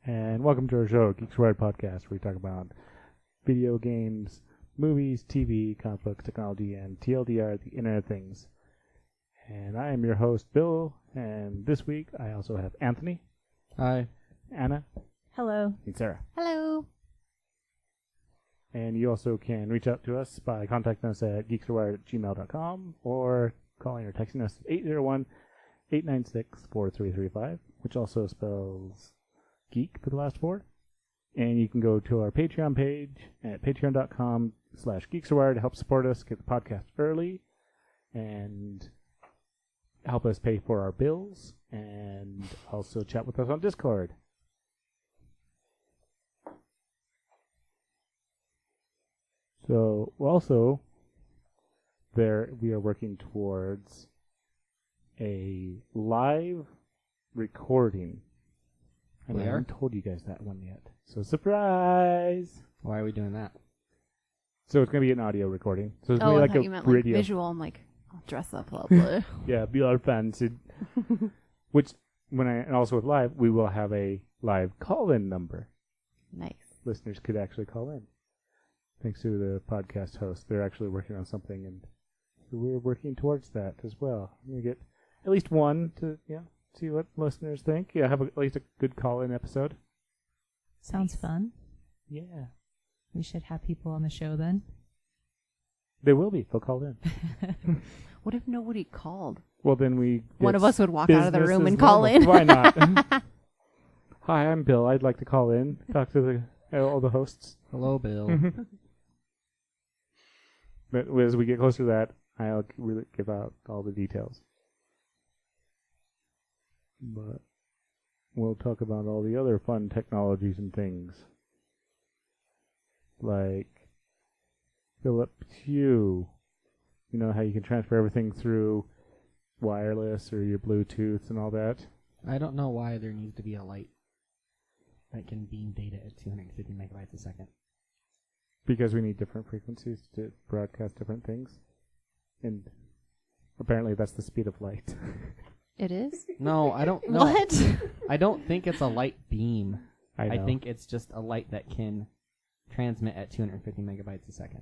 And welcome to our show, Geeks Wired Podcast, where we talk about video games, movies, TV, comic books, technology, and TLDR, the Internet of Things. And I am your host, Bill, and this week I also have Anthony. Hi. Anna. Hello. And Sarah. Hello. And you also can reach out to us by contacting us at geekswired@gmail.com or calling or texting us at 801-896-4335, which also spells geek for the last four. And you can go to our Patreon page at patreon.com/geekswired to help support us, get the podcast early, and help us pay for our bills, and also chat with us on Discord. So, also, we are working towards a live recording. And I haven't told you guys that one yet. So, surprise! Why are we doing that? So, it's going to be an audio recording. So, it's I going to thought be like you a meant radio. like visual. I'm like, I'll dress up a little bit. Yeah, be our fans. Which, and also with live, we will have a live call-in number. Nice. Listeners could actually call in. Thanks to the podcast host. They're actually working on something, and so we're working towards that as well. We get at least one to, see what listeners think. Yeah, have at least a good call-in episode. Sounds fun. Yeah. We should have people on the show then. They will be. They'll call in. What if nobody called? Well, then One of us would walk out of the room and normal. call in. Why not? Hi, I'm Bill. I'd like to call in. Talk to all the hosts. Hello, Bill. But as we get closer to that, I'll really give out all the details. But we'll talk about all the other fun technologies and things. Like Philips Hue. You know how you can transfer everything through wireless or your Bluetooth and all that? I don't know why there needs to be a light that can beam data at 250 megabytes a second. Because we need different frequencies to broadcast different things. And apparently that's the speed of light. It is? No, I don't know. What? I don't think it's a light beam. I know. think it's just a light that can transmit at 250 megabytes a second.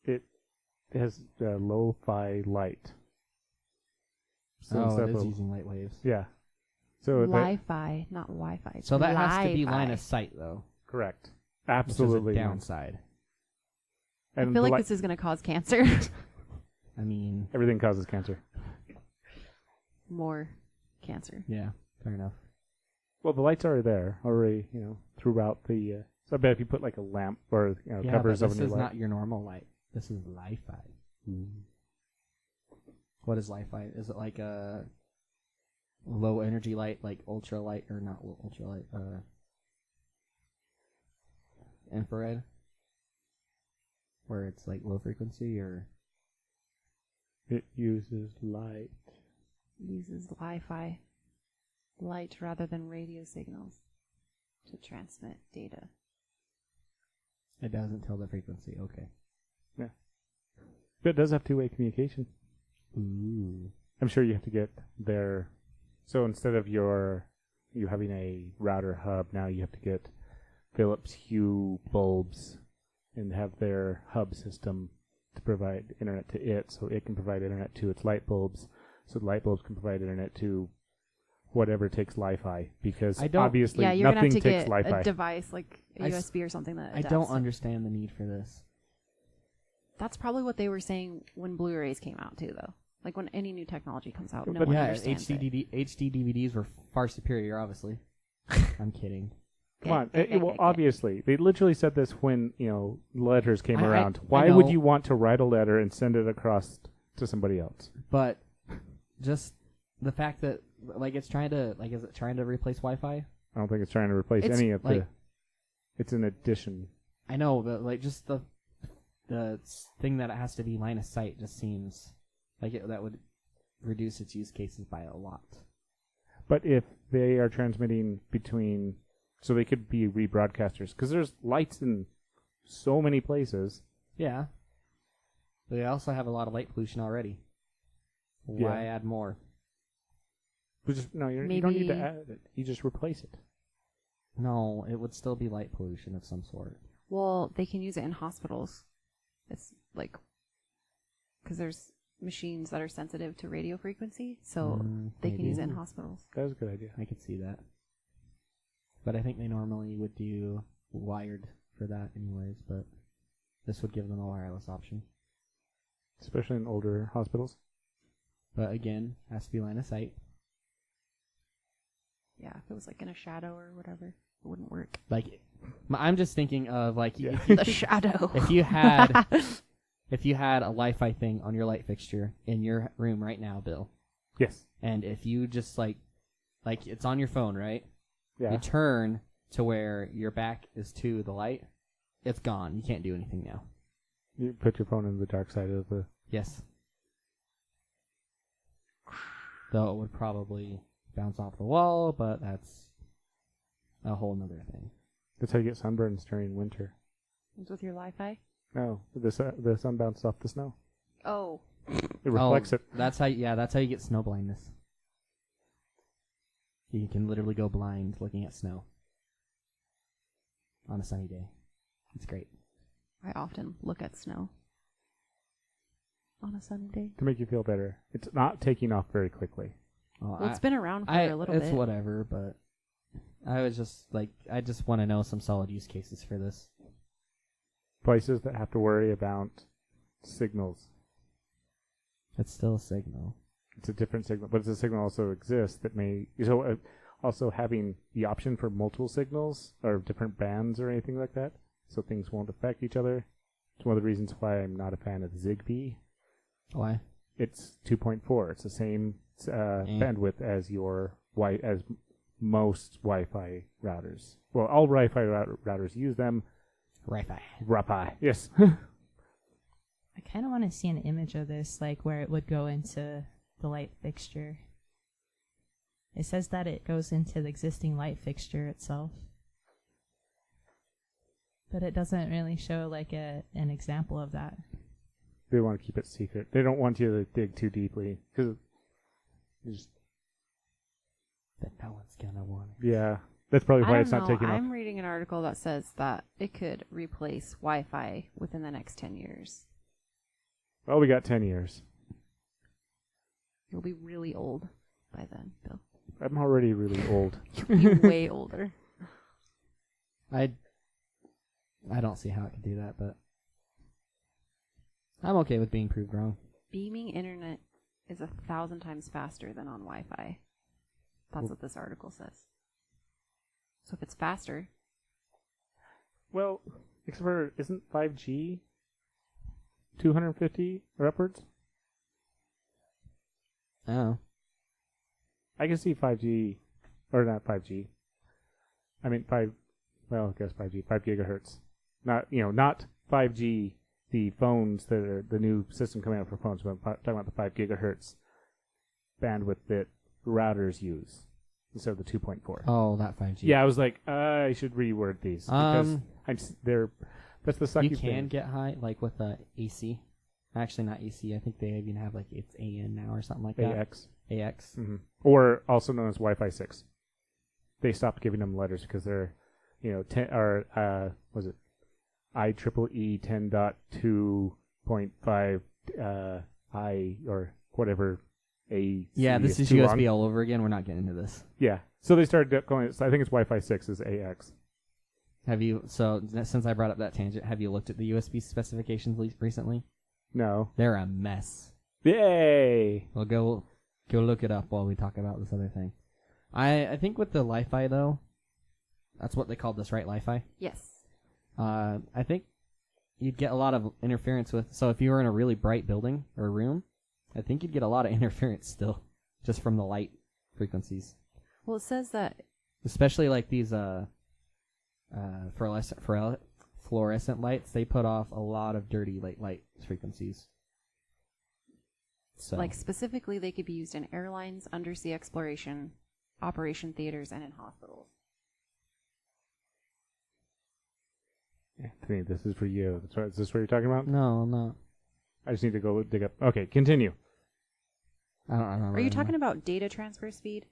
It has lo-fi light. So It instead is of- using light waves. Yeah. So Wi-Fi, not Wi-Fi. It's So that has to be Li-Fi. line of sight, though. correct. Which Absolutely. is a downside. I And feel the like light- this is going to cause cancer. I mean, everything causes cancer. More cancer. yeah, fair enough. Well, the lights are there already, throughout the... so I bet if you put like a lamp or Yeah, covers but over this your is light. not your normal light. This is Li-Fi. What is Li-Fi? Is it like a low energy light, like ultralight, or not ultralight, infrared? Where it's like low frequency, or... It uses light. Uses Wi-Fi light rather than radio signals to transmit data. It doesn't tell the frequency, okay. But it does have two-way communication. Ooh. I'm sure you have to get their... So instead of you having a router hub, now you have to get Philips Hue bulbs and have their hub system to provide internet to it, so it can provide internet to its light bulbs, so the light bulbs can provide internet to whatever takes Li-Fi, because obviously Yeah, you're going to nothing have to takes get Li-Fi. a device like a USB or something that I adapts don't to- understand the need for this. That's probably what they were saying when Blu-rays came out too, though. Like when any new technology comes out, no But one Yeah, understands it. HD DVDs were far superior, obviously. I'm kidding. Come on. Well, obviously. They literally said this when, letters came around. I Why would know. you want to write a letter and send it across to somebody else? But just the fact that, like, is it trying to replace Wi-Fi? I don't think it's trying to replace It's any of like- the... It's an addition. I know, but, like, just the thing that it has to be line of sight just seems like that would reduce its use cases by a lot. But if they are transmitting between... So they could be rebroadcasters. Because there's lights in so many places. Yeah. But they also have a lot of light pollution already. Yeah. Why add more? You don't need to Maybe- add it. You just replace it. No, it would still be light pollution of some sort. Well, they can use it in hospitals. It's like because there's machines that are sensitive to radio frequency, so they can Maybe. use it in hospitals. That was a good idea. I could see that. But I think they normally would do wired for that anyways, but this would give them a wireless option. Especially in older hospitals. But again, has to be line of sight. Yeah, if it was like in a shadow or whatever, it wouldn't work. Like, I'm just thinking of like Yeah. The shadow. if you had a Wi-Fi thing on your light fixture in your room right now, Bill, Yes. and if you just like it's on your phone, right? Yeah. You turn to where your back is to the light, it's gone. You can't do anything now. You put your phone in the dark side of the... Yes. Though it would probably bounce off the wall, but that's a whole nother thing. That's how you get sunburns during winter. It's with your Wi-Fi. No, the sun bounces off the snow. Oh, It reflects it. That's how you get snow blindness. You can literally go blind looking at snow on a sunny day. It's great. I often look at snow on a sunny day. To make you feel better. It's not taking off very quickly. Well, Well, it's been around for a little it's bit. whatever, but I just want to know some solid use cases for this. Places that have to worry about signals. It's still a signal. It's a different signal, but it's a signal also exists that may... So also having the option for multiple signals or different bands or anything like that, so things won't affect each other. It's one of the reasons why I'm not a fan of Zigbee. Why? It's 2.4. It's the same bandwidth as as most Wi-Fi routers. Well, all Wi-Fi routers use them. Wi-Fi. Wi-Fi. Yes. I kind of want to see an image of this, like where it would go into the light fixture. It says that it goes into the existing light fixture itself. But it doesn't really show like an example of that. They want to keep it secret. They don't want you to dig too deeply. Cause But no one's gonna want it. yeah. That's probably I why don't it's not know. taking off. I'm reading an article that says that it could replace Wi-Fi within the next 10 years. Well, we got 10 years. You'll be really old by then, Bill. I'm already really old. You'll be way older. I don't see how it could do that, but I'm okay with being proved wrong. Beaming internet is 1,000 times faster than on Wi-Fi. That's what this article says. So if it's faster, Well, except for, isn't 5G 250 or upwards? Oh. I can see 5G, or not 5G. I mean 5 gigahertz. Not 5G, the phones that are the new system coming out for phones, but I'm talking about the 5 gigahertz bandwidth that routers use instead of the 2.4. Oh, that 5G. Yeah, I was like, I should reword these because that's the sucky You thing. can get high, like with AC. Actually, not AC. I think they even have like it's AN now or something like that. AX. AX. Mm-hmm. Or also known as Wi-Fi 6. They stopped giving them letters because they're, 10 or was it IEEE 10.2.5 I or whatever A. Yeah, this is USB all over again. We're not getting into this. Yeah, so they started calling it. I think it's Wi-Fi 6 is AX. Have you? So since I brought up that tangent, have you looked at the USB specifications recently? No. They're a mess. Yay! Well, go look it up while we talk about this other thing. I think with the Li-Fi though, that's what they called this, right? Li-Fi. yes. I think you'd get a lot of interference with. So if you were in a really bright building or room, I think you'd get a lot of interference still, just from the light frequencies. Well, it says that Especially like these fluorescent lights, they put off a lot of dirty light frequencies. So like specifically they could be used in airlines, undersea exploration, operation theaters, and in hospitals. Anthony, this is for you. Is this what you're talking about? no, I'm not. I just need to go dig up. Okay, continue. I don't remember. Are you anymore. talking about data transfer speed?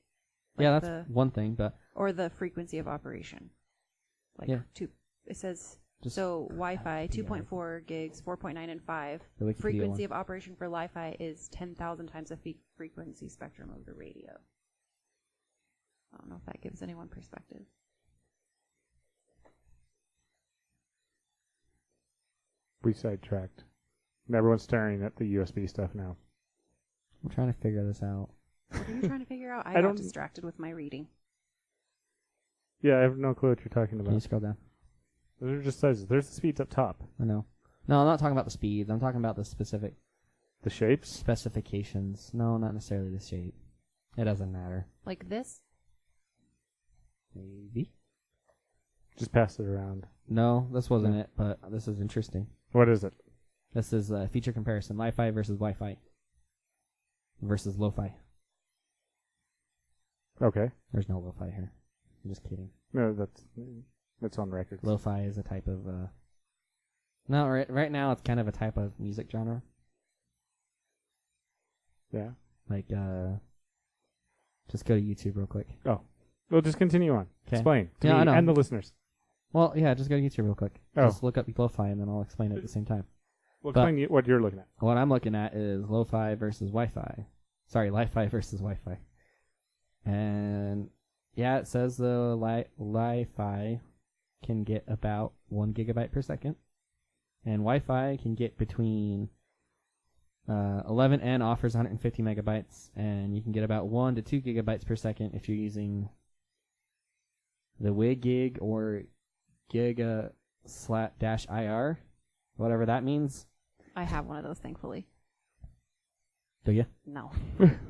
Yeah, Like that's one thing, but or the frequency of operation. Like Yeah. it says just so Wi-Fi the, 2.4 gigs, 4.9 and 5. the Wikipedia Frequency one. of operation for Wi-Fi is 10,000 times the frequency spectrum of the radio. I don't know if that gives anyone perspective. We sidetracked. And everyone's staring at the USB stuff now. I'm trying to figure this out. What are you trying to figure out? I I got don't- distracted with my reading. Yeah, I have no clue what you're talking Can you about. scroll down? Those are just sizes. There's the speeds up top. I know. No, I'm not talking about the speeds. I'm talking about the specific The shapes. specifications. No, not necessarily the shape. It doesn't matter. Like this? Maybe. Just pass it around. No, this wasn't it, but this is interesting. What is it? This is a feature comparison. Li-Fi versus Wi-Fi. Versus Lo-Fi. Okay. There's no Lo-Fi here. I'm just kidding. No, that's on record. Lo-Fi is a type of... No, right now it's kind of a type of music genre. Yeah. Like, just go to YouTube real quick. Oh. Well, just continue on. 'Kay. Explain to Yeah, me I know. and the listeners. Well, yeah, just go to YouTube real quick. Oh. Just look up Lo-Fi and then I'll explain it at the same time. Well, But- explain what you're looking at. What I'm looking at is Lo-Fi versus Wi-Fi. Sorry, Li-Fi versus Wi-Fi. And yeah, it says the Li-Fi can get about 1 gigabyte per second. And Wi-Fi can get between 11 and offers 150 megabytes. And you can get about 1 to 2 gigabytes per second if you're using the WiGig or Giga/IR, whatever that means. I have one of those, thankfully. Do you? No,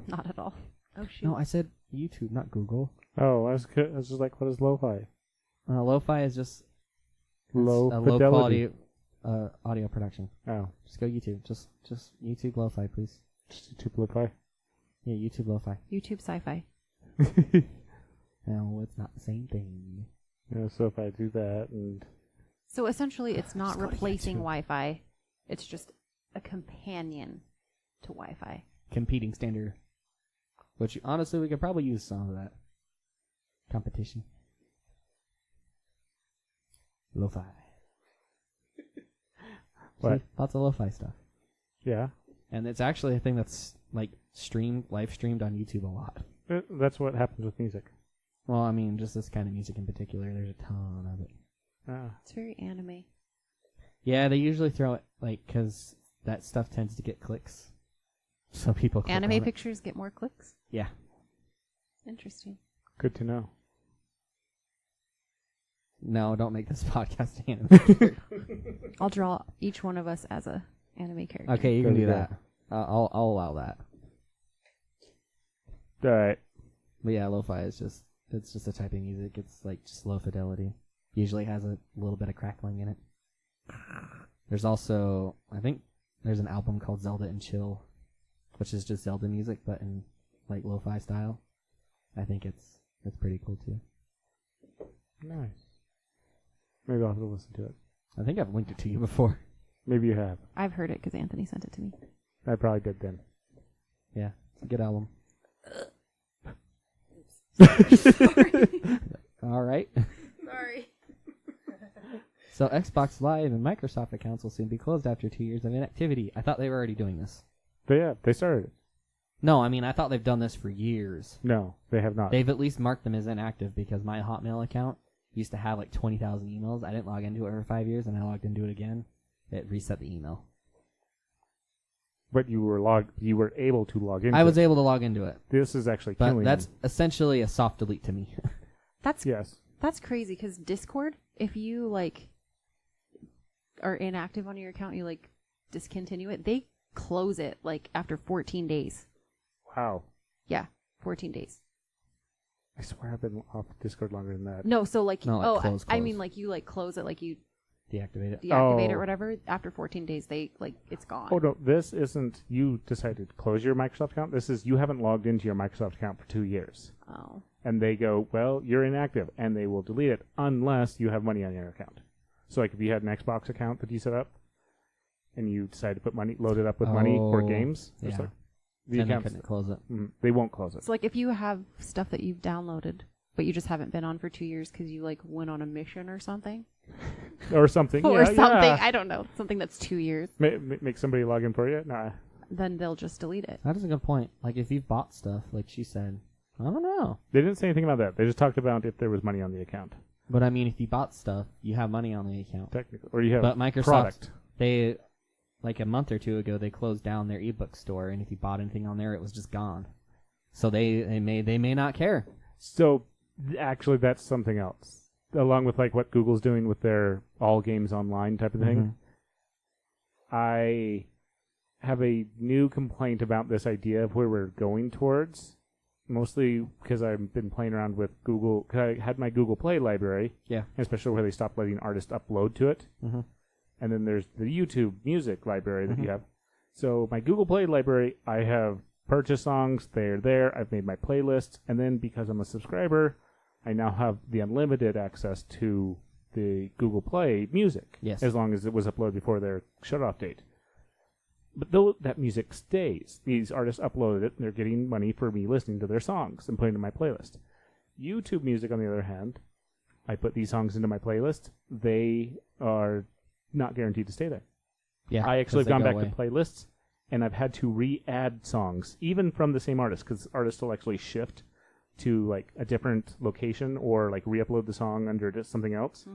not at all. Oh, shoot. No, I said YouTube, not Google. Oh, I was just like, what is lo-fi? Lo-fi is just Low a fidelity. low quality audio production. Oh, Just go YouTube. Just YouTube Lo-Fi, please. just YouTube lo-fi. Yeah, YouTube Lo-Fi. YouTube sci-fi. No, it's not the same thing. Yeah, so if I do that and So essentially, it's not Just go to replacing YouTube. Wi-Fi. It's just a companion to Wi-Fi. Competing standard. Which honestly, we could probably use some of that competition. Lo-fi. What? See, lots of lo-fi stuff. yeah, And it's actually a thing that's like live streamed on YouTube a lot. that's what happens with music. Well, I mean, just this kind of music in particular. There's a ton of it. Ah, It's very anime. Yeah, they usually throw it like because that stuff tends to get clicks. So people click on Anime it. pictures get more clicks? Yeah. Interesting. good to know. No, don't make this podcast anime. I'll draw each one of us as a anime character. Okay, you can There do we go. that. I'll allow that. All right. But yeah, lo-fi is just a type of music. It's like just low fidelity. Usually has a little bit of crackling in it. There's also, I think there's an album called Zelda and Chill, which is just Zelda music but in like lo-fi style. I think it's pretty cool too. Nice. Maybe I'll have to listen to it. I think I've linked it to you before. Maybe you have. I've heard it because Anthony sent it to me. I probably did then. Yeah, it's a good album. All right. Sorry. So Xbox Live and Microsoft accounts will soon be closed after 2 years of inactivity. I thought they were already doing this. They started it. No, I mean, I thought they've done this for years. No, they have not. They've at least marked them as inactive because my Hotmail account used to have like 20,000 emails. I didn't log into it for 5 years, and I logged into it again. It reset the email. But you were able to log in. I was able to log into it, This is actually but killing that's them. essentially a soft delete to me. Yes. That's crazy because Discord, if you like are inactive on your account, you like discontinue it, they close it like after 14 days. Wow. Yeah, 14 days. I swear I've been off Discord longer than that. No, so like, No, like close. I mean like you like close it, like you Deactivate it. deactivate it Oh. or whatever. After 14 days, they like it's gone. Oh no, this isn't you decided to close your Microsoft account. This is you haven't logged into your Microsoft account for 2 years. Oh. And they go, well, you're inactive, and they will delete it unless you have money on your account. So like if you had an Xbox account that you set up, and you decide to put money, load it up with money for Oh, games, it's yeah. like, The and they accounts, couldn't close it. they won't close it. So like if you have stuff that you've downloaded, but you just haven't been on for 2 years because you like went on a mission or something. Or something. Or yeah, something. yeah. I don't know. Something that's 2 years. Make somebody log in for you? Nah. Then they'll just delete it. That is a good point. Like if you've bought stuff, like she said, I don't know. They didn't say anything about that. They just talked about if there was money on the account. But I mean, if you bought stuff, you have money on the account. Technically. Or you have But Microsoft, product. they, like a month or two ago, they closed down their ebook store, and if you bought anything on there, it was just gone. So they may not care. So actually that's something else. Along with like what Google's doing with their all games online type of thing. I have a new complaint about this idea of where we're going towards. Mostly because I've been playing around with Google. Cause I had my Google Play library. Yeah. Especially where they stopped letting artists upload to it. Mm-hmm. And then there's the YouTube music library that you have. So my Google Play library, I have purchased songs. They're there. I've made my playlists. And then because I'm a subscriber, I now have the unlimited access to the Google Play music. Yes. As long as it was uploaded before their shut-off date. But though that music stays, these artists uploaded it, and they're getting money for me listening to their songs and putting it in my playlist. YouTube music, on the other hand, I put these songs into my playlist. They are not guaranteed to stay there. Yeah. I actually have gone back away. to playlists, and I've had to re-add songs, even from the same artist, because artists will actually shift to like a different location or like re-upload the song under just something else.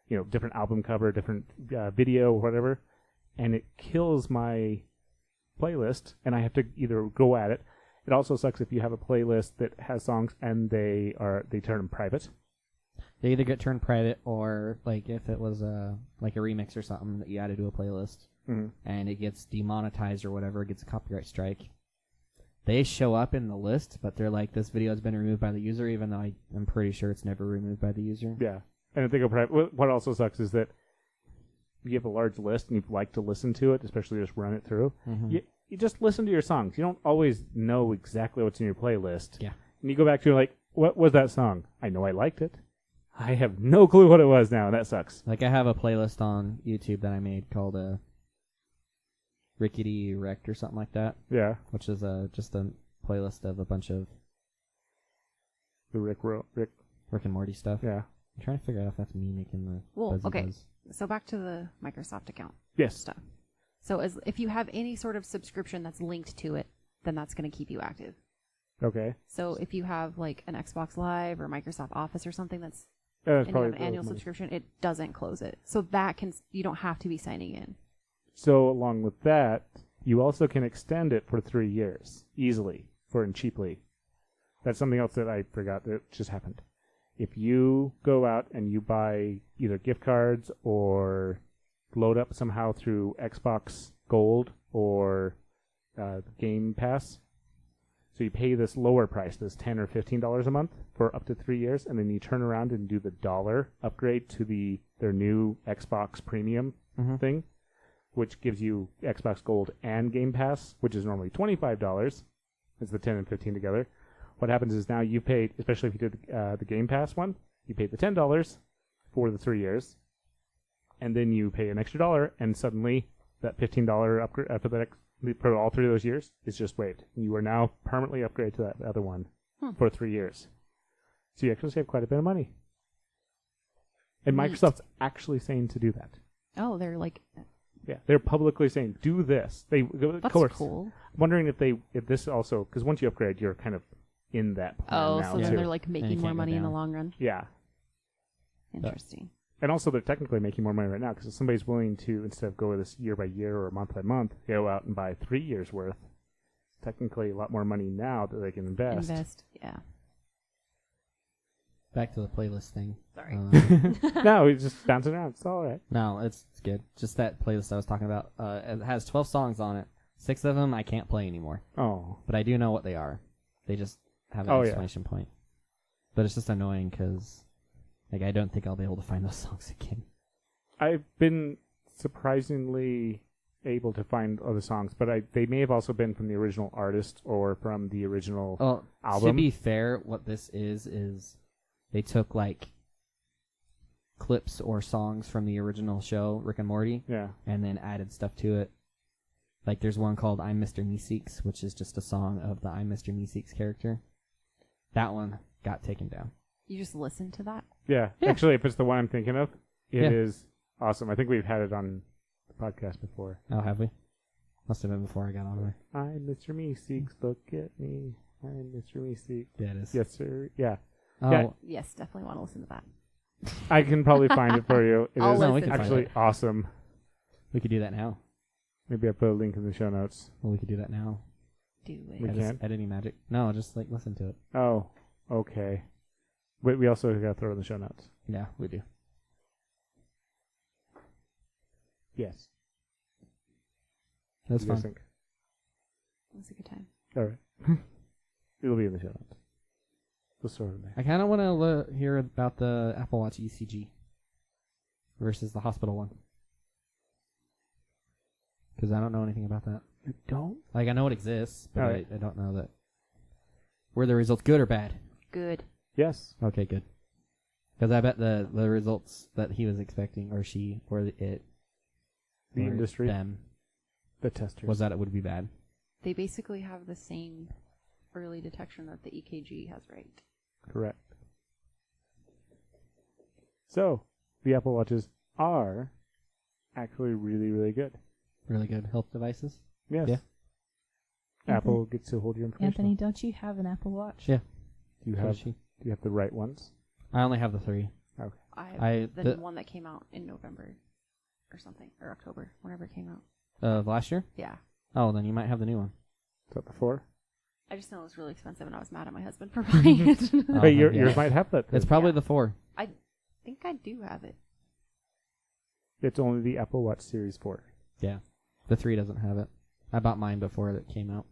You know, different album cover, different video, or whatever. And it kills my playlist, and I have to either go at it. It also sucks if you have a playlist that has songs and they turn them private. They either get turned private, or like if it was like a remix or something that you added to a playlist, and it gets demonetized or whatever, it gets a copyright strike. They show up in the list, but they're like, this video has been removed by the user, even though I'm pretty sure it's never removed by the user. Yeah, and if they go private, what also sucks is that you have a large list and you'd like to listen to it, especially just run it through. You just listen to your songs. You don't always know exactly what's in your playlist. Yeah. And you go back to like, what was that song? I know I liked it. I have no clue what it was now, and that sucks. Like I have a playlist on YouTube that I made called Rickety Wrecked or something like that. Yeah. Which is just a playlist of a bunch of The Rick. Rick and Morty stuff. Yeah. I'm trying to figure out if that's me making the buzzy okay. buzz. So back to the Microsoft account Yes. stuff. So if you have any sort of subscription that's linked to it, then that's going to keep you active. Okay. So if you have like an Xbox Live or Microsoft Office or something that's That's and you probably have an annual subscription, it doesn't close it. So you don't have to be signing in. So along with that, you also can extend it for 3 years easily and cheaply. That's something else that I forgot that just happened. If you go out and you buy either gift cards or load up somehow through Xbox Gold or Game Pass, so you pay this lower price, this $10 or $15 a month for up to 3 years, and then you turn around and do the $1 upgrade to their new Xbox Premium thing, which gives you Xbox Gold and Game Pass, which is normally $25. It's the 10 and 15 together. What happens is now you paid, especially if you did the Game Pass one, you paid the $10 for the 3 years, and then you pay an extra $1, and suddenly that $15 upgrade for all 3 of those years is just waived. You are now permanently upgraded to that other one for 3 years. So you actually save quite a bit of money. And Neat. Microsoft's actually saying to do that. Oh, they're like, Yeah, they're publicly saying, do this. Of that's course. cool. I'm wondering if this also, because once you upgrade, you're kind of in that plan now So then too. they're like making you more can't go money in the down. long run. Yeah. Interesting. And also they're technically making more money right now, because if somebody's willing to, instead of go with this year by year or month by month, go out and buy 3 years worth, technically a lot more money now that they can invest. Yeah. Back to the playlist thing. Sorry. No, he's just bouncing around. It's all right. No, it's good. Just that playlist I was talking about. It has 12 songs on it. 6 of them I can't play anymore, Oh. but I do know what they are. They just have an exclamation point. But it's just annoying because, like, I don't think I'll be able to find those songs again. I've been surprisingly able to find other songs, but they may have also been from the original artist or from the original album. To be fair, what this is they took, like, clips or songs from the original show, Rick and Morty, Yeah. and then added stuff to it. Like there's one called I'm Mr. Meeseeks, which is just a song of the I'm Mr. Meeseeks character. That one got taken down. You just listen to that? Yeah. Yeah. Actually, if it's the one I'm thinking of, it Yeah. is awesome. I think we've had it on the podcast before. Oh, have we? Must have been before I got on there. I'm Mr. Meeseeks, look at me. I'm Mr. Meeseeks. Yeah, it is. Yes, sir. Yeah. Oh, Yeah. Yes, definitely want to listen to that. I can probably find it for you. It I'll is No, we can find actually it. awesome. we could do that now. Maybe I put a link in the show notes. Well, we could do that now. Do it. We can. Editing magic. No, just like listen to it. Oh, okay. But we also got to throw it in the show notes. Yeah, we do. Yes. That's You guys fun. think? It was a good time. All right. It'll be in the show notes. We'll sort it there. I kind of want to hear about the Apple Watch ECG versus the hospital one. Because I don't know anything about that. You don't? Like, I know it exists, but Alright. I don't know that. Were the results good or bad? Good. Yes. Okay, good. Because I bet the results that he was expecting, or she, or it, The or industry, them, the testers. was that it would be bad. They basically have the same early detection that the EKG has, right? Correct. So, the Apple Watches are actually really, really good. Really good health devices. Yes. Yeah. Apple gets to hold your information. Anthony, don't you have an Apple Watch? Yeah. Do you So have she- do you have the right ones? I only have the 3. I have I the one that came out in November or something, or October, whenever it came out. of last year. Yeah. Oh, then you might have the new one. Is that the 4? I just know it was really expensive, and I was mad at my husband for buying it. Oh, But yeah. yours might have that. It's then. probably Yeah. the 4. I think I do have it. It's only the Apple Watch Series 4. Yeah. The 3 doesn't have it. I bought mine before it came out.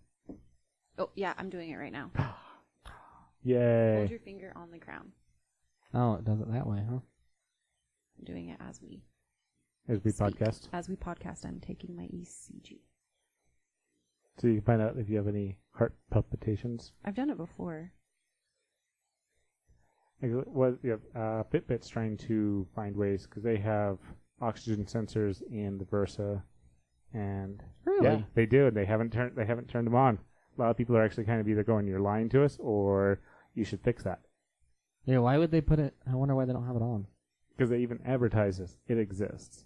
Oh, yeah, I'm doing it right now. Yay. Hold your finger on the crown. Oh, it does it that way, huh? I'm doing it as we As we speak. podcast. As we podcast, I'm taking my ECG. So you can find out if you have any heart palpitations. I've done it before. Fitbit's trying to find ways because they have oxygen sensors in the Versa, and Really? yeah, they do. And they haven't turned them on. A lot of people are actually kind of either going, "You're lying to us," or "You should fix that," Yeah, why would they put it? I wonder why they don't have it on. because they even advertise this. It exists.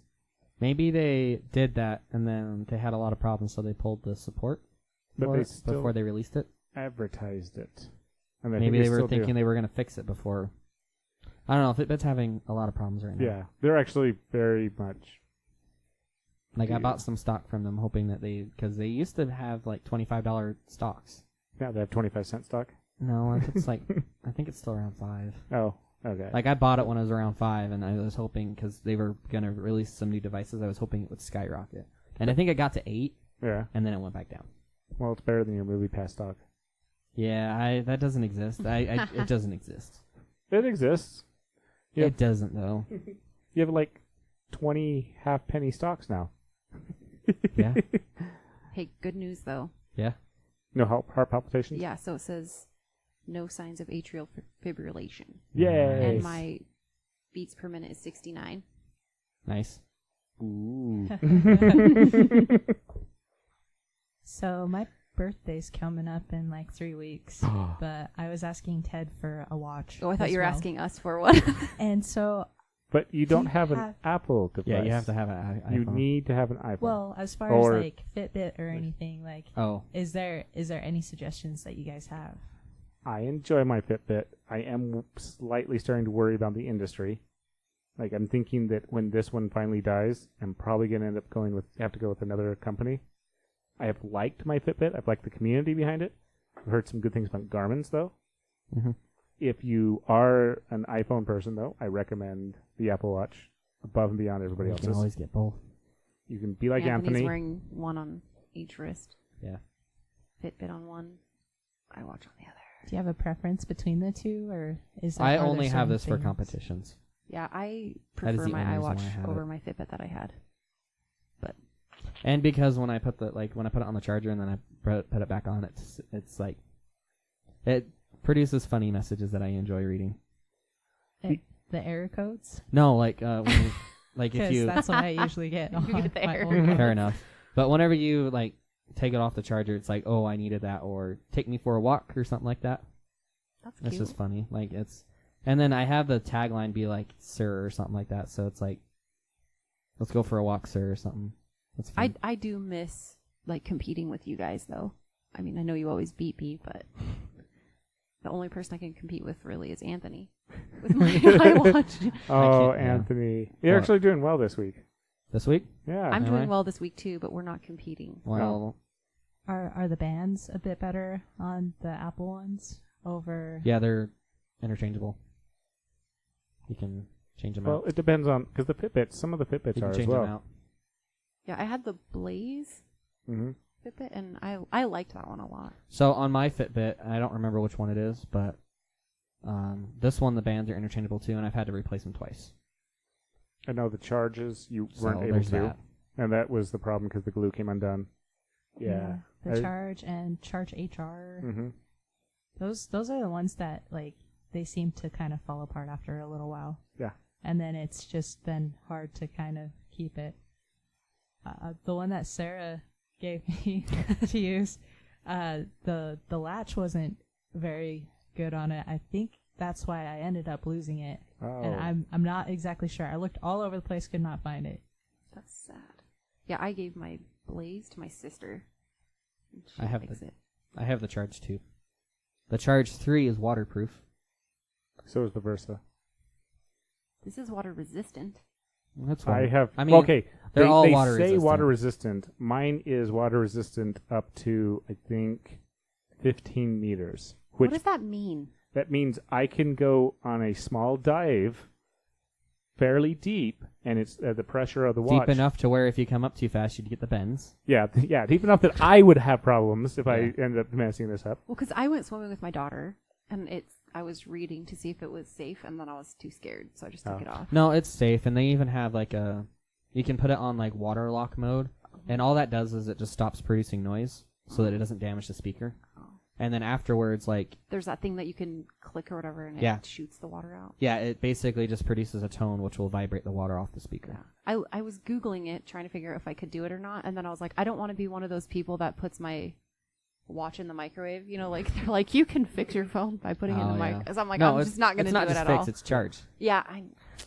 Maybe they did that and then they had a lot of problems, so they pulled the support But for they it still before they released it. advertised it. And I Maybe think they were still do. thinking they were going to fix it before. I don't know. Fitbit's having a lot of problems right now. Yeah, they're actually very much. Like, I Yeah. bought some stock from them hoping that because they used to have like $25 stocks. Yeah, they have 25-cent stock. No, it's like, I think it's still around 5. Oh, okay. Like, I bought it when it was around 5, and I was hoping, because they were going to release some new devices, I was hoping it would skyrocket. And I think it got to 8, Yeah. and then it went back down. Well, it's better than your movie pass stock. Yeah, that doesn't exist. It doesn't exist. It exists. Yeah. It doesn't, though. You have like 20 half-penny stocks now. Yeah. Hey, good news though. Yeah. No heart palpitations? Yeah, so it says no signs of atrial fibrillation. Yay. And my beats per minute is 69. Nice. Ooh. So my birthday's coming up in like 3 weeks, but I was asking Ted for a watch. Oh, I thought as you were well. asking us for one. And so, But you don't You have an have- Apple device. Yeah, you have to have an iPhone. You need to have an iPhone. well, as far Or- as like Fitbit or anything, like, Oh. is there any suggestions that you guys have? I enjoy my Fitbit. I am slightly starting to worry about the industry. Like, I'm thinking that when this one finally dies, I'm probably going to end up have to go with another company. I have liked my Fitbit. I've liked the community behind it. I've heard some good things about Garmin's, though. Mm-hmm. If you are an iPhone person, though, I recommend the Apple Watch above and beyond everybody You else's. can always get both. You can be like Anthony's Anthony. wearing one on each wrist. Yeah. Fitbit on one. I watch on the other. Do you have a preference between the two, or is there, I are there only have certain this for things? competitions. Yeah, I That is prefer the my only reason why I iWatch have over it. my Fitbit that I had. And because when I put it on the charger and then I put it back on, it's like it produces funny messages that I enjoy reading. The error codes? No, like when you, like if Because you that's what I usually get. You on get the my error old one. fair enough. But whenever you like take it off the charger, it's like, oh, I needed that, or take me for a walk or something like that. That's It's cute. just funny. Like it's, and then I have the tagline be like, "Sir" or something like that. So it's like, let's go for a walk, sir, or something. That's fun. I do miss like competing with you guys though. I mean, I know you always beat me, but the only person I can compete with really is Anthony with my iWatch. Oh, can't- yeah. Anthony. You're What? actually doing well this week. This week? Yeah. I'm Am doing I? well this week too, but we're not competing. Well, Are the bands a bit better on the Apple ones over? yeah, they're interchangeable. You can change them Well, out. it depends on, because the Fitbits, some of the Fitbits You are can as change well. them out. Yeah, I had the Blaze Mm-hmm. Fitbit, and I liked that one a lot. So on my Fitbit, I don't remember which one it is, but this one the bands are interchangeable too, and I've had to replace them twice. I know the charges you So weren't able there's to, that. and that was the problem because the glue came undone. Yeah. The I- Charge and Charge HR. Mm-hmm. Those are the ones that like they seem to kind of fall apart after a little while. Yeah. And then it's just been hard to kind of keep it. The one that Sarah gave me to use, the latch wasn't very good on it. I think that's why I ended up losing it. Oh. And I'm not exactly sure. I looked all over the place, could not find it. That's sad. Yeah, I gave my Blaze to my sister. and she I have likes it. I have the Charge 2. The Charge 3 is waterproof. So is the Versa. This is water resistant. That's I water. have. I mean, well, okay. they're all they water say resistant. water resistant. Mine is water resistant up to, I think, 15 meters. Which What does that mean? that means I can go on a small dive, fairly deep, and it's the pressure of the watch. Deep enough to where if you come up too fast, you'd get the bends. Yeah, yeah, deep enough that I would have problems if I Yeah. ended up messing this up. Well, because I went swimming with my daughter, and I was reading to see if it was safe, and then I was too scared, so I just took Oh. it off. No, it's safe, and they even have like you can put it on like water lock mode, and all that does is it just stops producing noise so that it doesn't damage the speaker. Oh. And then afterwards, like, There's that thing that you can click or whatever, and Yeah. it shoots the water out. yeah, it basically just produces a tone which will vibrate the water off the speaker. I was Googling it, trying to figure out if I could do it or not, and then I was like, I don't want to be one of those people that puts my watch in the microwave. You know, like, they're like, you can fix your phone by putting it in the microwave. So I'm like, no, I'm just not going to do It's it not at just all. fixed, it's charged. Yeah,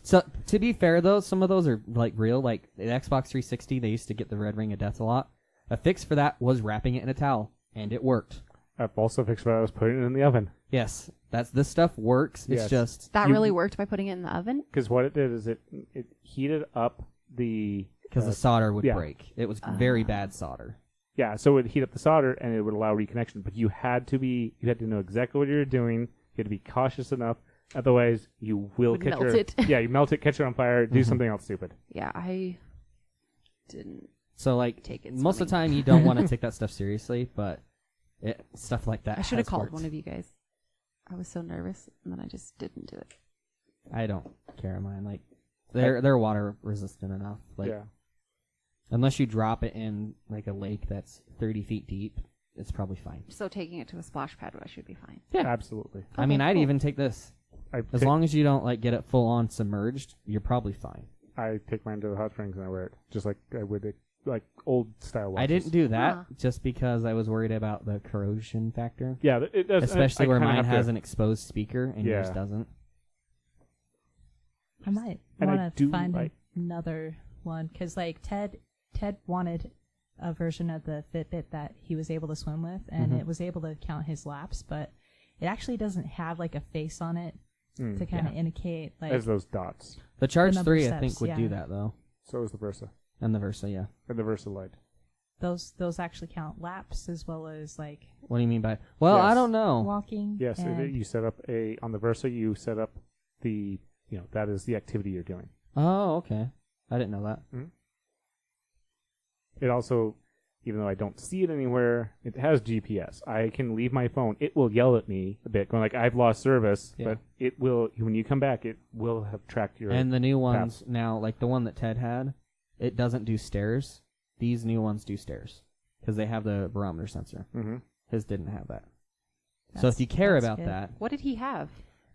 So, to be fair, though, some of those are, like, real. Like, the Xbox 360, they used to get the red ring of death a lot. A fix for that was wrapping it in a towel, and it worked. I've also fixed what I was putting it in the oven. Yes, this stuff works. It's Yes. just... that You- really worked by putting it in the oven. Because what it did is it heated up the... Because the solder would yeah. break. It was very bad solder. Yeah, so it would heat up the solder and it would allow reconnection. But you had to know exactly what you were doing. You had to be cautious enough. Otherwise, you will Would catch melt it. Yeah, you melt it, catch it on fire, do something else stupid. Yeah, I didn't. So, like, Take it most of the swimming. time, you don't want to take that stuff seriously, but stuff like that I should have has called worked. one of you guys. I was so nervous, and then I just didn't do it. I don't care mine. Like, they're water resistant enough. Like, Yeah. unless you drop it in, like, a lake that's 30 feet deep, it's probably fine. So taking it to a splash pad, I should be fine. Yeah. Absolutely. I mean, Okay, I'd cool. even take this. I As long as you don't, like, get it full on submerged, you're probably fine. I take mine to the hot springs and I wear it. Just like I would like old style watches. I didn't do that Huh. just because I was worried about the corrosion factor. Yeah, it does. Especially I where kinda mine have to- has an exposed speaker and yours Yeah. doesn't. I might And I want do to find like- another one because, like, Ted wanted a version of the Fitbit that he was able to swim with, and Mhm. it was able to count his laps, but it actually doesn't have like a face on it to kind of indicate like. As those dots. The Charge number of 3, I think, steps, would do yeah. that, though. So is the Versa. And the Versa, yeah. And the Versa Lite. Those actually count laps as well as like What do you mean by... Well, I Yes. don't know. walking. Yes, and you set up on the Versa, you set up that is the activity you're doing. Oh, okay. I didn't know that. It also, even though I don't see it anywhere, it has GPS. I can leave my phone. It will yell at me a bit, going like, I've lost service, Yeah. but it will, when you come back, it will have tracked your... And the new ones now, like the one that Ted had, it doesn't do stairs. These new ones do stairs because they have the barometer sensor. Mhm. His didn't have that. So That's- if you care that's about good. that, What did he have?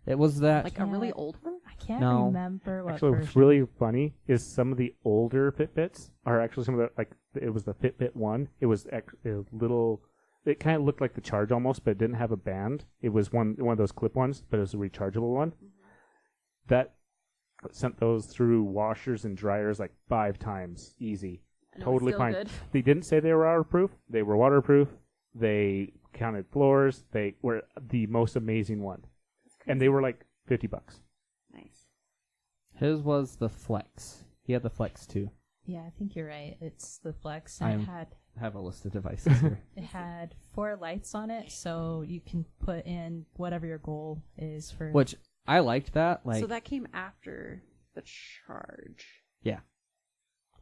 it was that... Like a really old one? I can't No. remember what Actually, version. what's really funny is some of the older Fitbits are actually some of the, like, it was the Fitbit 1. It was a little, it kind of looked like the Charge almost, but it didn't have a band. It was one of those clip ones, but it was a rechargeable one. That sent those through washers and dryers like 5 times easy. And it was Totally still fine. good. They didn't say they were waterproof. They were waterproof. They counted floors. They were the most amazing one. And they were like $50. Nice. His was the Flex. He had the Flex too. Yeah, I think you're right. It's the Flex. I'm- And I have a list of devices here. it had 4 lights on it, so you can put in whatever your goal is for. Which I liked that. Like, So that came after the Charge. yeah.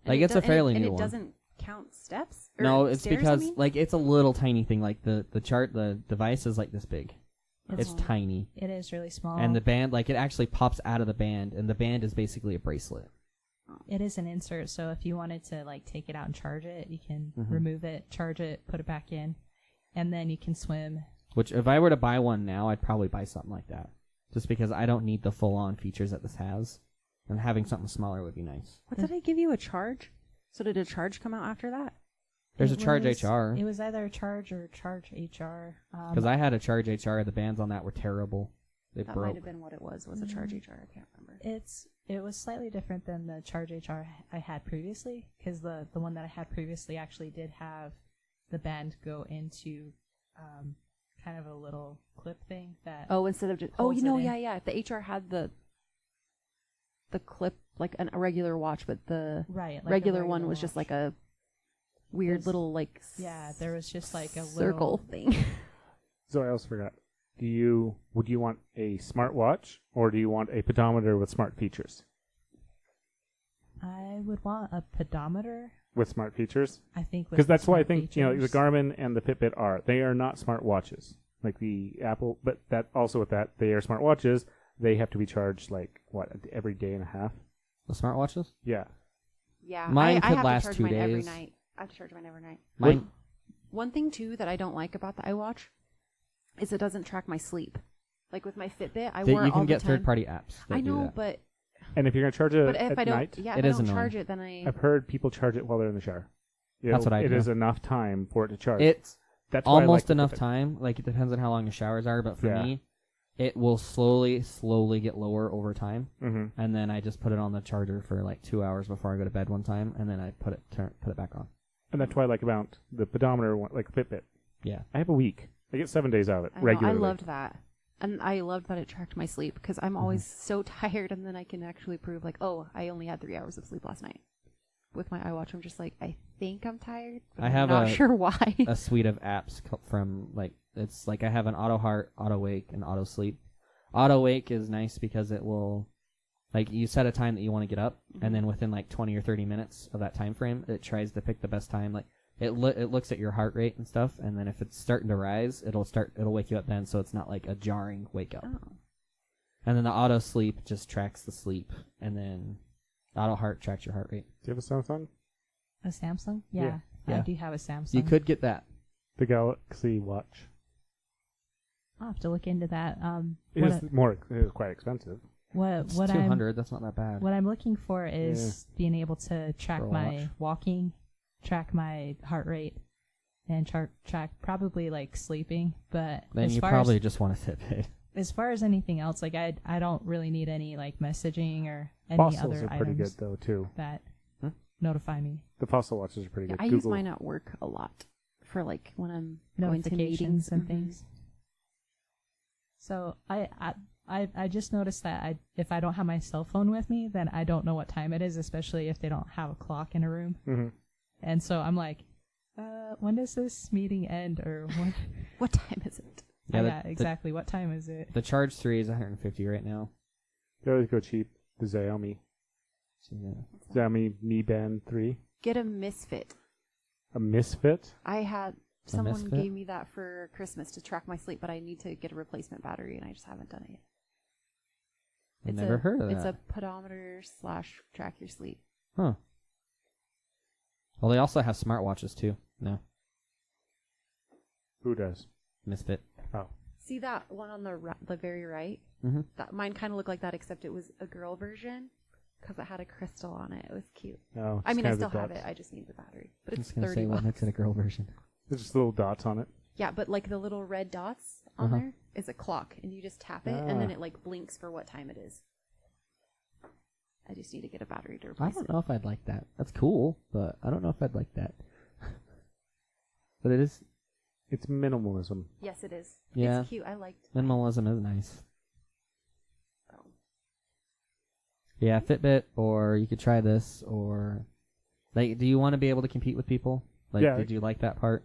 And Like, it it's a fairly and new it one. doesn't count steps? Or No, it's stairs, because I mean? like it's a little tiny thing. Like the device is like this big. It's Oh. tiny. It is really small. And the band, like, it actually pops out of the band, and the band is basically a bracelet. It is an insert, so if you wanted to like take it out and charge it, you can Mhm. remove it, charge it, put it back in, and then you can swim. Which, if I were to buy one now, I'd probably buy something like that. Just because I don't need the full-on features that this has. And having something smaller would be nice. What did I give you? A Charge? So did a Charge come out after that? There's It a Charge was- HR. It was either Charge or Charge HR. Because I had a Charge HR. The bands on that were terrible. They That broke. might have been what it was a Charge HR. I can't remember. It was slightly different than the Charge HR I had previously, because the one that I had previously actually did have the band go into kind of a little clip thing that. Oh, instead of just... Oh, holds you know, it in. yeah. The HR had the clip, like a regular watch, but the Right, like a regular one was just watch. like a weird It's- little, like... Yeah, there was just like a circle little. thing. So I also forgot. Would you want a smartwatch or do you want a pedometer with smart features? I would want a pedometer. With smart features? I think Because that's why I smart think the features. Garmin and the Fitbit are. They are not smart watches like the Apple, but that also with that they are smart watches. They have to be charged like what every day and a half. The smartwatches? Yeah. Yeah. Mine I could have last to charge 2 mine every days. night. I have to charge mine every night. Mine. One thing, too, that I don't like about the iWatch is it doesn't track my sleep. Like with my Fitbit, I wore You it all can the get time. third-party apps. That I do know, that. but And if you're gonna charge it if at I don't, night, yeah, It if I is don't annoying. charge it, then I I've heard people charge it while they're in the shower. That's what I It do. is enough time for it to charge. It's That's why I like almost the enough Fitbit. time. Like, it depends on how long your showers are, but for Yeah. me, it will slowly get lower over time. Mm-hmm. And then I just put it on the charger for like 2 hours before I go to bed one time, and then I put it back on. And that's why I like about the pedometer, like Fitbit. Yeah. I have a week. I get 7 days out of it I know, regularly. I loved that. And I loved that it tracked my sleep because I'm always so tired, and then I can actually prove, like, oh, I only had 3 hours of sleep last night. With my iWatch, I'm just like, I think I'm tired, but I I'm have not sure why. a suite of apps from like, it's like I have an auto heart, auto wake, and auto sleep. Auto wake is nice because it will, like, you set a time that you want to get up, and then within like 20 or 30 minutes of that time frame, it tries to pick the best time. Like, it looks at your heart rate and stuff, and then if it's starting to rise, it'll wake you up then, so it's not like a jarring wake up. Oh. And then the auto sleep just tracks the sleep, and then auto heart tracks your heart rate. Do you have a Samsung? A Samsung? Yeah. I Yeah. do have a Samsung. You could get that. The Galaxy Watch. I'll have to look into that. It is quite expensive. It's What I'm 200. That's not that bad. what I'm looking for is being able to track For a my watch. walking, track my heart rate, and track probably like sleeping. But Then as you far probably just want a Fitbit. as far as anything else, like I don't really need any like messaging or any Fossils other are pretty good items though too. that Hmm? notify me. The Fossil watches are pretty Yeah, good. I use Google. mine at work a lot for, like, when I'm going to meetings Notifications and Mhm. things. So I just noticed that if I don't have my cell phone with me, then I don't know what time it is, especially if they don't have a clock in a room. Mm-hmm. And so I'm like, when does this meeting end, or what? What time is it? Yeah, Exactly. What time is it? The Charge 3 is 150 right now. They always go cheap. The Xiaomi. So, yeah. Xiaomi Mi Band 3. Get a Misfit. A Misfit. I had someone Misfit? gave me that for Christmas to track my sleep, but I need to get a replacement battery, and I just haven't done it yet. I've never heard of It's that. a pedometer / track your sleep. Huh. Well, they also have smartwatches too. No. Who does? Misfit. Oh. See that one on the very right? Mm-hmm. That mine kind of looked like that, except it was a girl version because it had a crystal on it. It was cute. Oh, I mean, I still have dots. it. I just need the battery. But I it's was gonna 30 say, what bucks. makes it a girl version? There's just little dots on it. Yeah, but like the little red dots on there is a clock, and you just tap it, and then it like blinks for what time it is. I just need to get a battery to replace I don't know if I'd like that. That's cool, but I don't know if I'd like that. But it is. It's minimalism. Yes, it is. Yeah. It's cute. I liked Minimalism is nice. Oh. Yeah, Fitbit, or you could try this, or like, do you want to be able to compete with people? Like, Yeah. did you like that part?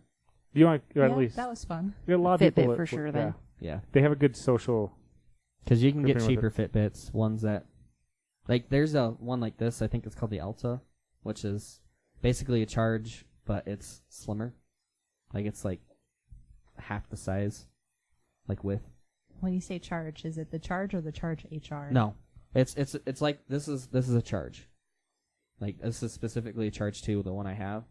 You want Yeah, at least that was fun. a lot of Fitbit people for sure, then. Yeah, they have a good social. because you can get Grouping cheaper with Fitbits, ones that, like, there's a one like this. I think it's called the Alta, which is basically a charge, but it's slimmer. Like, it's like half the size, like width. When you say charge, is it the charge or the charge HR? No, it's like this is a charge. Like, this is specifically a charge 2, the one I have.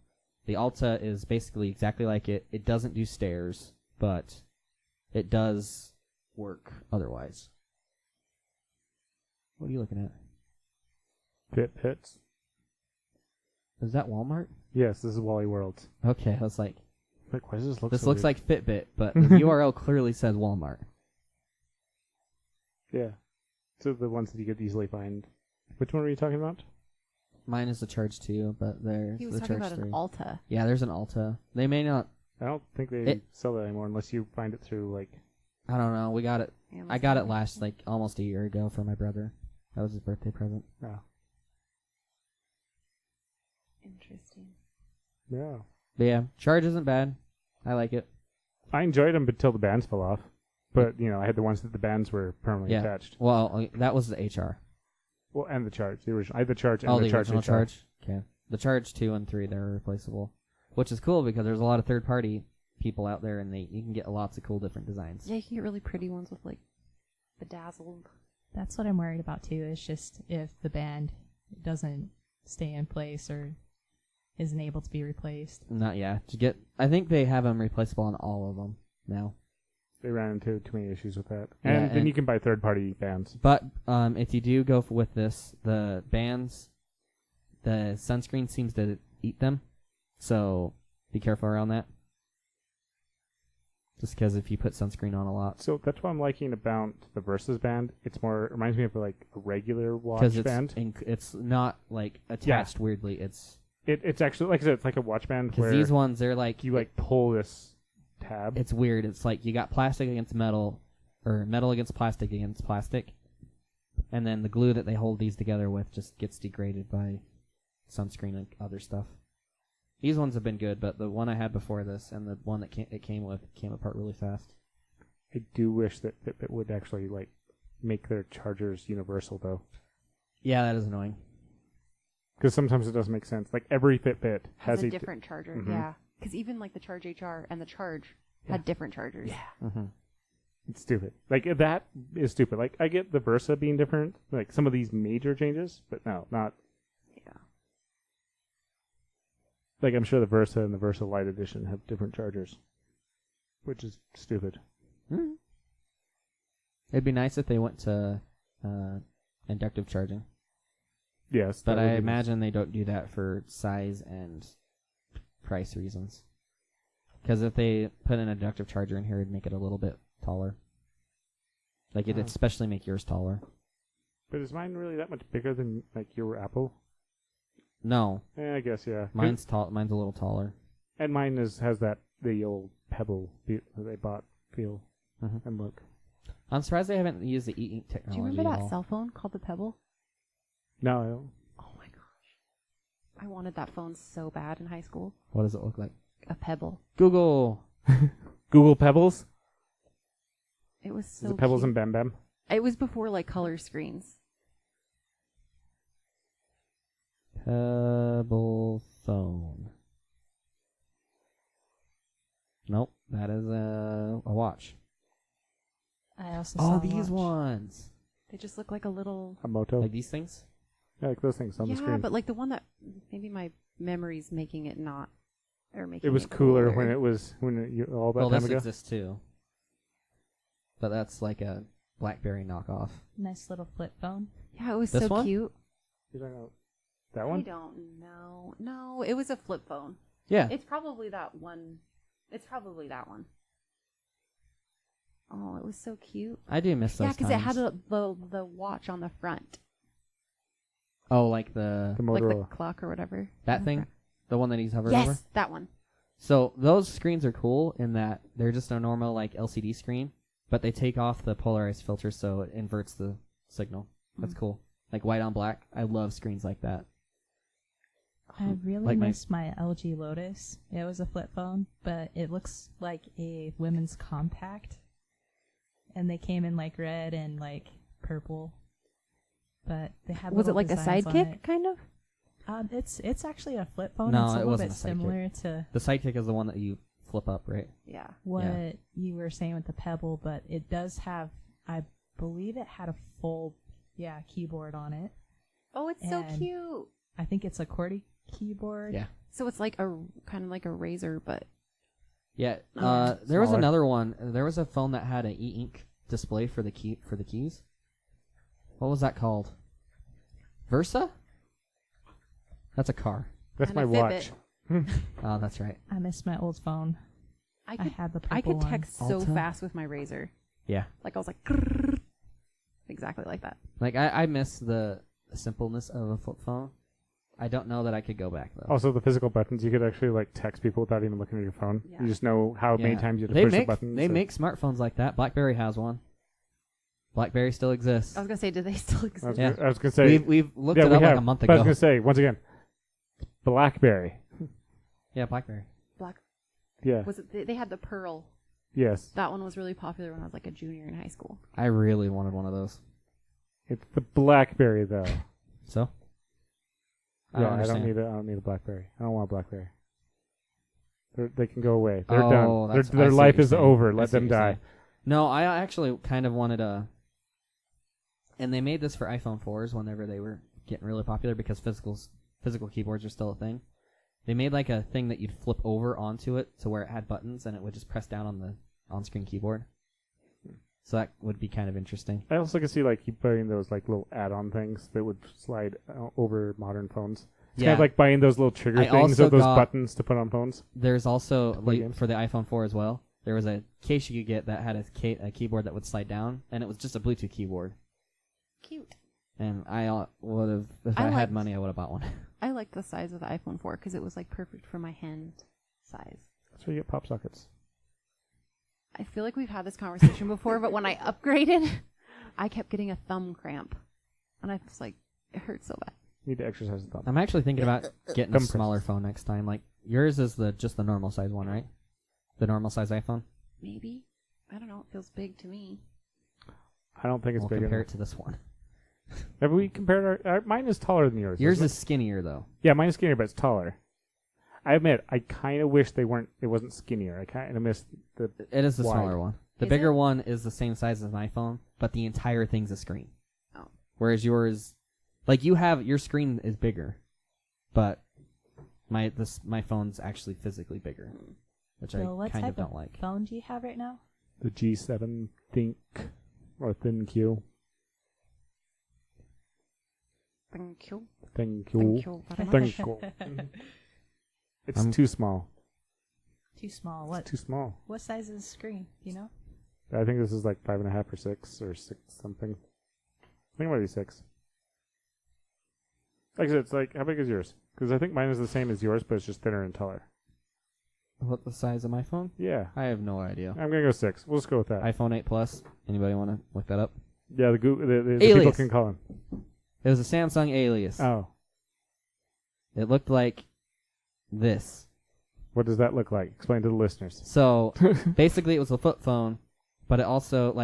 The Alta is basically exactly like it. It doesn't do stairs, but it does work otherwise. What are you looking at? Fitbits. Is that Walmart? Yes, this is Wally World. Okay, I was like, Why does this look? this so looks weird? like Fitbit, but the URL clearly says Walmart. Yeah. So the ones that you could easily find. Which one were you talking about? Mine is the Charge 2, but there's He was the talking Charge about 3. an Alta. Yeah, there's an Alta. They may not. I don't think they It- sell that anymore unless you find it through like. I don't know. We got it. Amazon. I got it last, like, almost a year ago for my brother. That was his birthday present. Oh. Interesting. Yeah. But yeah, Charge isn't bad. I like it. I enjoyed them until the bands fell off. But I had the ones that the bands were permanently Yeah. attached. Well, that was the HR. Well, and the charge, the original. I had the charge and Oh, the the charge. original HR. Charge? Okay. The Charge 2 and 3, they're replaceable. Which is cool because there's a lot of third-party people out there, and you can get lots of cool different designs. Yeah, you can get really pretty ones with like bedazzled. That's what I'm worried about too. Is just if the band doesn't stay in place or isn't able to be replaced. Not yet. I think they have them replaceable on all of them now. They ran into too many issues with that. Yeah, And then and- you can buy third-party bands. But if you do go with this, the bands, the sunscreen seems to eat them, so be careful around that. Just because if you put sunscreen on a lot, So that's what I'm liking about the Versus band. It reminds me of like a regular watch because band. it's not like attached weirdly. It's actually, like I said, it's like a watch band Because where these ones, they're like you like pull this tab. it's weird. It's like you got plastic against metal, or metal against plastic, and then the glue that they hold these together with just gets degraded by sunscreen and other stuff. These ones have been good, but the one I had before this and the one that it came with came apart really fast. I do wish that Fitbit would actually like make their chargers universal though, Yeah, that is annoying. because sometimes it doesn't make sense. Like every Fitbit Has a a different charger. Mhm. Yeah, because even like the Charge HR and the Charge had different chargers. Yeah. Mm-hmm. It's stupid. Like that is stupid. Like I get the Versa being different, like some of these major changes, but no, not. Yeah. Like I'm sure the Versa and the Versa Lite Edition have different chargers, which is stupid. Mm-hmm. It'd be nice if they went to inductive charging, Yes, but that would I be- imagine they don't do that for size and price reasons. Because if they put an inductive charger in here, it'd make it a little bit taller. Like it'd Oh. especially make yours taller. But is mine really that much bigger than like your Apple? No, I guess yeah. mine's tall. Mine's a little taller. And mine has the old Pebble that they bought feel Mhm. and look. I'm surprised they haven't used the e-ink Do technology. you remember at that all. cell phone called the Pebble? No, I don't. Oh my gosh. I wanted that phone so bad in high school. What does it look like? A Pebble. Google. Google Pebbles. It was so Is it Pebbles cute. and Bam Bam? It was before like color screens. Pebble phone. Nope, that is a watch. I also Oh, saw these watch. ones. They just look like a little. A Moto. Like these things? Yeah, like those things on the Yeah, screen. but like the one that maybe my memory's making it not, or making It was cooler when all that Well, time this ago. exists too. but that's like a BlackBerry knockoff. Nice little flip phone. Yeah, it was This so one? cute. You don't know that I one? don't know. No, it was a flip phone. Yeah. It's probably that one. It's probably that one. Oh, it was so cute. I do miss those Yeah, because it had times. the watch on the front, Oh, like the The like the Motorola. clock or whatever. that on the thing, front. the one that he's hovering Yes, over. that one. So those screens are cool in that they're just a normal like LCD screen, but they take off the polarized filter so it inverts the signal. That's cool. Like white on black. I love screens like that. I really Like miss my LG Lotus. It was a flip phone, but it looks like a women's compact. And they came in like red and like purple. But they had Was it little like a designs on sidekick, it. kind of? It's actually a flip phone. No, it's a it little wasn't bit a sidekick. similar to The Sidekick is the one that you flip up, right? Yeah. what you were saying with the Pebble, but it does have, I believe it had a full, keyboard on it. Oh, it's so And- cute. I think it's a QWERTY keyboard. Yeah. So it's like a kind of like a razor, but Yeah. Yeah. There was Smaller. another one. There was a phone that had an e-ink display for the keys. What was that called? Versa? That's a car. That's and my a watch. Fitbit. Oh, that's right. I miss my old phone. I I could had the purple I could one. text so Alta? fast with my razor. Yeah. Like I was like grrr, exactly like that. Like I miss the simpleness of a flip phone. I don't know that I could go back though. Also, the physical buttons, you could actually like text people without even looking at your phone. Yeah. You just know how many Yeah. times you have to They push make the button. they so- make smartphones like that. BlackBerry has one. BlackBerry still exists. I was gonna say, do they still I was, exist? Yeah. I was gonna say. We've looked yeah, it we up have, like a month but I was ago. gonna say once again, BlackBerry. Yeah, BlackBerry. Black Yeah. was it? They had the pearl. Yes. That one was really popular when I was like a junior in high school. I really wanted one of those. It's the BlackBerry though. So. Yeah, I understand. don't need a BlackBerry. I don't want a BlackBerry. They can go away. They're Oh, done. that's- I Their see what life you're is saying. over. I Let see what them you're die. saying. No, I actually kind of wanted a. And they made this for iPhone 4s whenever they were getting really popular because physical keyboards are still a thing. They made like a thing that you'd flip over onto it to where it had buttons and it would just press down on the on-screen keyboard. So that would be kind of interesting. I also can see like you buying those like little add-on things that would slide over modern phones. It's kind of like buying those little trigger I things also of those got- buttons to put on phones. There's also play games. for the iPhone 4 as well. There was a case you could get that had a keyboard that would slide down, and it was just a Bluetooth keyboard. Cute. And I would have, if I I had liked- money, I would have bought one. I liked the size of the iPhone 4 because it was like perfect for my hand size. That's where you get pop sockets. I feel like we've had this conversation before, but when I upgraded, I kept getting a thumb cramp, and I was like, it hurts so bad. You need to exercise the thumb. I'm actually thinking about getting a Thumb smaller presses. phone next time. Like yours is just the normal size one, right? The normal size iPhone. Maybe. I don't know. It feels big to me. I don't think it's We'll big compare enough. it to this one. Have we compared our mine is taller than yours. Yours isn't is skinnier though. it? Yeah, mine is skinnier, but it's taller. I admit, I kind of wish it wasn't skinnier. I kind of miss the. It is the Wide. smaller one. The Is bigger it? one is the same size as an iPhone, but the entire thing's a screen. Oh. Whereas yours, like your screen is bigger, but my phone's actually physically bigger, which Bill, I what kind type of don't like. phone do you have right now? The G7 Think or Thin Q. Thank you. Thin Thank Q. you very Thin much. Q. It's I'm- too small. Too small. What? Too small. What size is the screen? Do you know? I think this is like 5.5 or 6 or 6 something. I think it might be 6. Like I said, it's like, how big is yours? Because I think mine is the same as yours, but it's just thinner and taller. What the size of my phone? Yeah. I have no idea. I'm going to go 6. We'll just go with that. iPhone 8 Plus. Anybody want to look that up? Yeah, the people Alias. can call him. It was a Samsung Alias. Oh. It looked like this. What does that look like? Explain to the listeners. So basically, it was a flip phone, but it also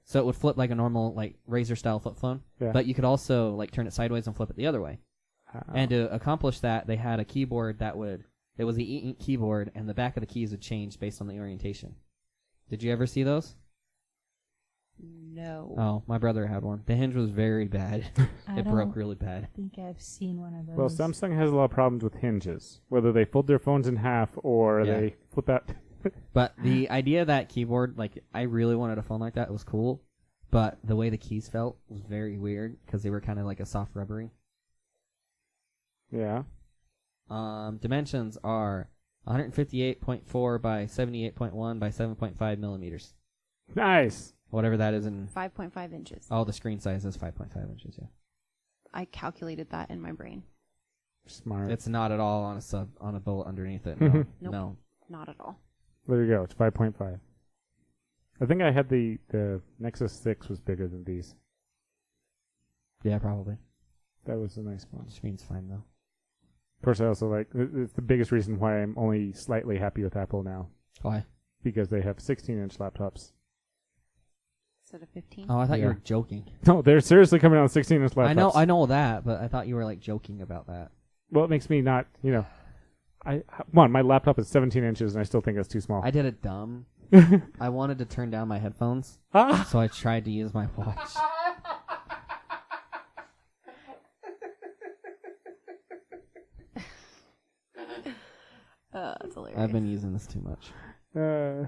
so it would flip like a normal Razr style flip phone. Yeah. But you could also turn it sideways and flip it the other way. And to accomplish that, they had a keyboard it was the e-ink keyboard, and the back of the keys would change based on the orientation. Did you ever see those? No. Oh, my brother had one. The hinge was very bad. I It broke don't really bad. think I've seen one of those. Well, Samsung has a lot of problems with hinges. Whether they fold their phones in half or Yeah. they flip out. But the idea that keyboard, like, I really wanted a phone like that. It was cool. But the way the keys felt was very weird because they were kind of like a soft rubbery. Yeah. Dimensions are 158.4 by 78.1 by 7.5 millimeters. Nice. Whatever that is in... 5.5 inches. Oh, the screen size is 5.5 inches, yeah. I calculated that in my brain. Smart. It's not at all on a bullet underneath it. No. Nope. No. Not at all. There you go. It's 5.5. I think I had the Nexus 6 was bigger than these. Yeah, probably. That was a nice one. Screen's fine, though. Of course, I also like... It's the biggest reason why I'm only slightly happy with Apple now. Why? Because they have 16-inch laptops. Instead of 15. Oh, I thought you Yeah. were joking. No, they're seriously coming out with 16-inch laptops. I know that, but I thought you were, like, joking about that. Well, it makes me not, my laptop is 17 inches and I still think it's too small. I did it dumb. I wanted to turn down my headphones, so I tried to use my watch. That's hilarious. I've been using this too much. Uh,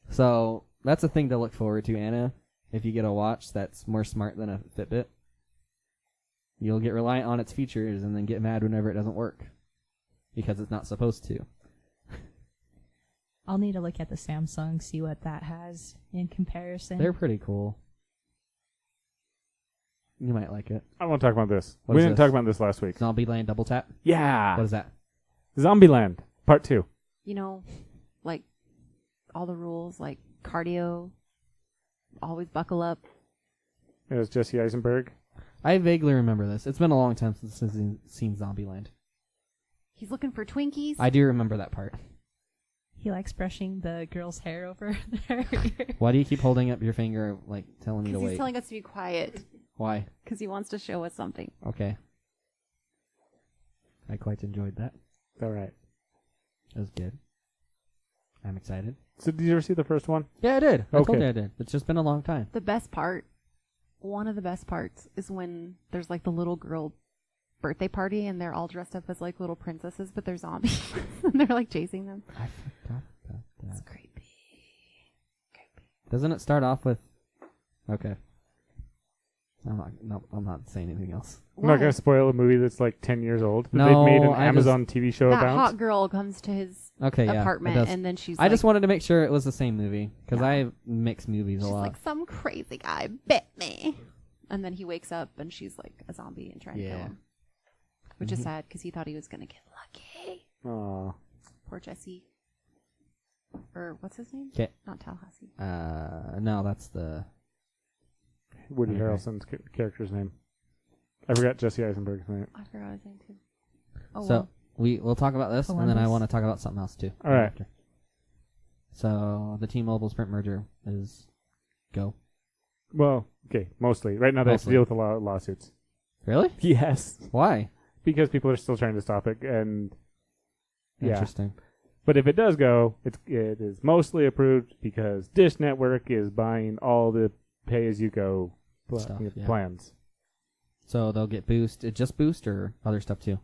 So that's a thing to look forward to, Anna. If you get a watch that's more smart than a Fitbit, you'll get reliant on its features and then get mad whenever it doesn't work because it's not supposed to. I'll need to look at the Samsung, see what that has in comparison. They're pretty cool. You might like it. I want to talk about this. What We is didn't this? talk about this last week. Zombieland Double Tap. Yeah. What is that? Zombieland Part 2. Like all the rules, like cardio, always buckle up. It was Jesse Eisenberg. I vaguely remember this. It's been a long time since I've seen Zombieland. He's looking for Twinkies. I do remember that part. He likes brushing the girl's hair over there. Why do you keep holding up your finger, like telling me to Because he's wait? telling us to be quiet. Why? Because he wants to show us something. Okay. I quite enjoyed that. All right. It was good. I'm excited. So did you ever see the first one? Yeah, I did. I told Okay. you I did. It's just been a long time. The best part, one of the best parts, is when there's like the little girl birthday party and they're all dressed up as like little princesses, but they're zombies. And they're like chasing them. I forgot about It's that. creepy. Doesn't it start off with... Okay. I'm not saying anything else. I'm not going to spoil a movie that's like 10 years old. No, They've made an I Amazon TV show That about. hot girl comes to his Okay, yeah. apartment it does. and then she's I just wanted to make sure it was the same movie, because No. I mix movies a she's lot. like, some crazy guy bit me. And then he wakes up and she's like a zombie and trying to kill Yeah. him. Which is Mhm. sad because he thought he was going to get lucky. Aw. Poor Jesse. Or what's his name? 'Kay. Not Tallahassee. No, that's the... Woody Okay. Harrelson's character's name. I forgot Jesse Eisenberg's name. I forgot his name too. Oh, So, we'll talk about this, and then I Columbus. want to talk about something else, too. All right. After. So, the T-Mobile Sprint merger is go. Well, okay, mostly. Right now they have to Mostly. deal with a lot of lawsuits. Really? Yes. Why? Because people are still trying to stop it, and yeah. Interesting. But if it does go, it is mostly approved because Dish Network is buying all the pay-as-you-go Stuff, yeah. plans. So, they'll get Boost. Just Boost or other stuff, too?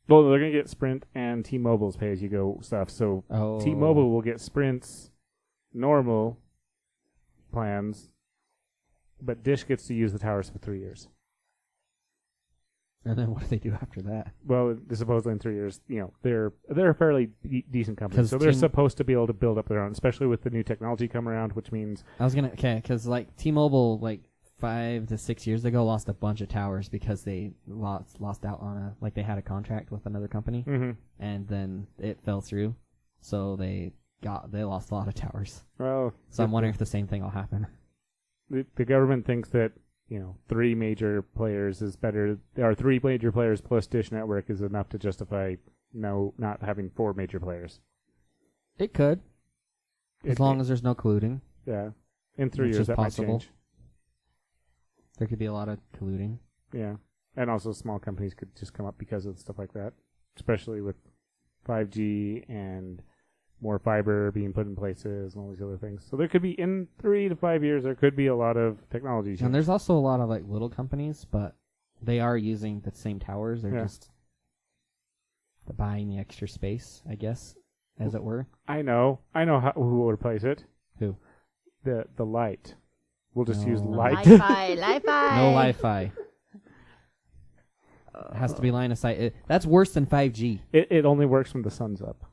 Well, they're going to get Sprint and T-Mobile's pay-as-you-go stuff. So Oh. T-Mobile will get Sprint's normal plans, but Dish gets to use the towers for 3 years. And then what do they do after that? Well, supposedly in 3 years, they're a fairly decent company, 'Cause so they're T- supposed to be able to build up their own, especially with the new technology coming around, which means I was gonna... Okay, because, like, T-Mobile, like, 5 to 6 years ago lost a bunch of towers because they lost out on they had a contract with another company, and then it fell through, so they lost a lot of towers. well, So I'm wondering if the same thing will happen. the government thinks that 3 major players is better, or 3 major players plus Dish Network is enough to justify not having 4 major players. It could, as long as there's no colluding. yeah, in 3 Which years is that possible. might change. There could be a lot of colluding. Yeah, and also small companies could just come up because of stuff like that, especially with 5G and more fiber being put in places and all these other things. So there could be, in 3 to 5 years, there could be a lot of technology change. And there's also a lot of, like, little companies, but they are using the same towers. They're Yeah. just buying the extra space, I guess. as it were. I know who will replace it. Who? The light. We'll just use No. light. Li-Fi, Li-Fi. No Wi-Fi. It has to be line of sight. That's worse than 5G. It only works when the sun's up.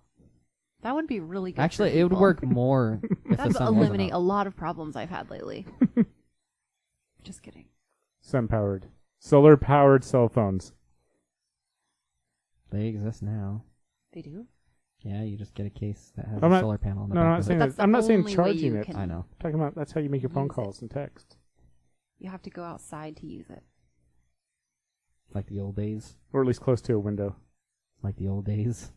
That would be really good. Actually, for it would people. work more if That the sun would eliminate wasn't a up. lot of problems I've had lately. Just kidding. Sun powered, solar powered cell phones. They exist now. They do? Yeah, you just get a case that has I'm a not- solar panel on the No, I'm back not of saying it. That's that. the I'm not saying only way charging you it. can- I know. Talking about that's how you make your phone Use it. calls and text, You have to go outside to use it. Like the old days. or at least close to a window. Like the old days.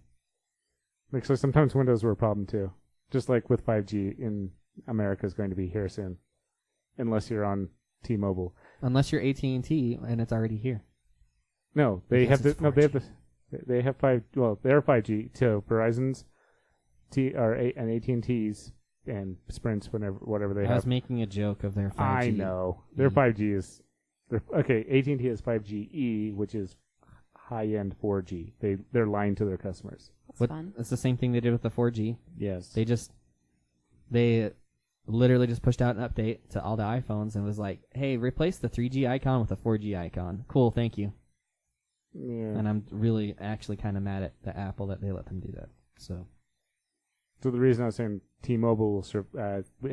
Like so, sometimes windows were a problem too. Just like with 5G in America is going to be here soon, unless you're on T-Mobile. Unless you're AT&T and it's already here. No, they Because have it's the no. They have 4G. They have 5. Well, they're 5G. So Verizon's, and AT&T's and Sprint's, whatever they I was have. making a joke of their 5G. I know their E. 5G is. Okay. AT&T has 5GE, which is high-end 4G. They're lying to their customers. That's But fun. it's the same thing they did with the 4G. Yes. They literally just pushed out an update to all the iPhones and was like, hey, replace the 3G icon with a 4G icon. Cool, thank you. Yeah. And I'm really actually kind of mad at the Apple that they let them do that. So So the reason I was saying T-Mobile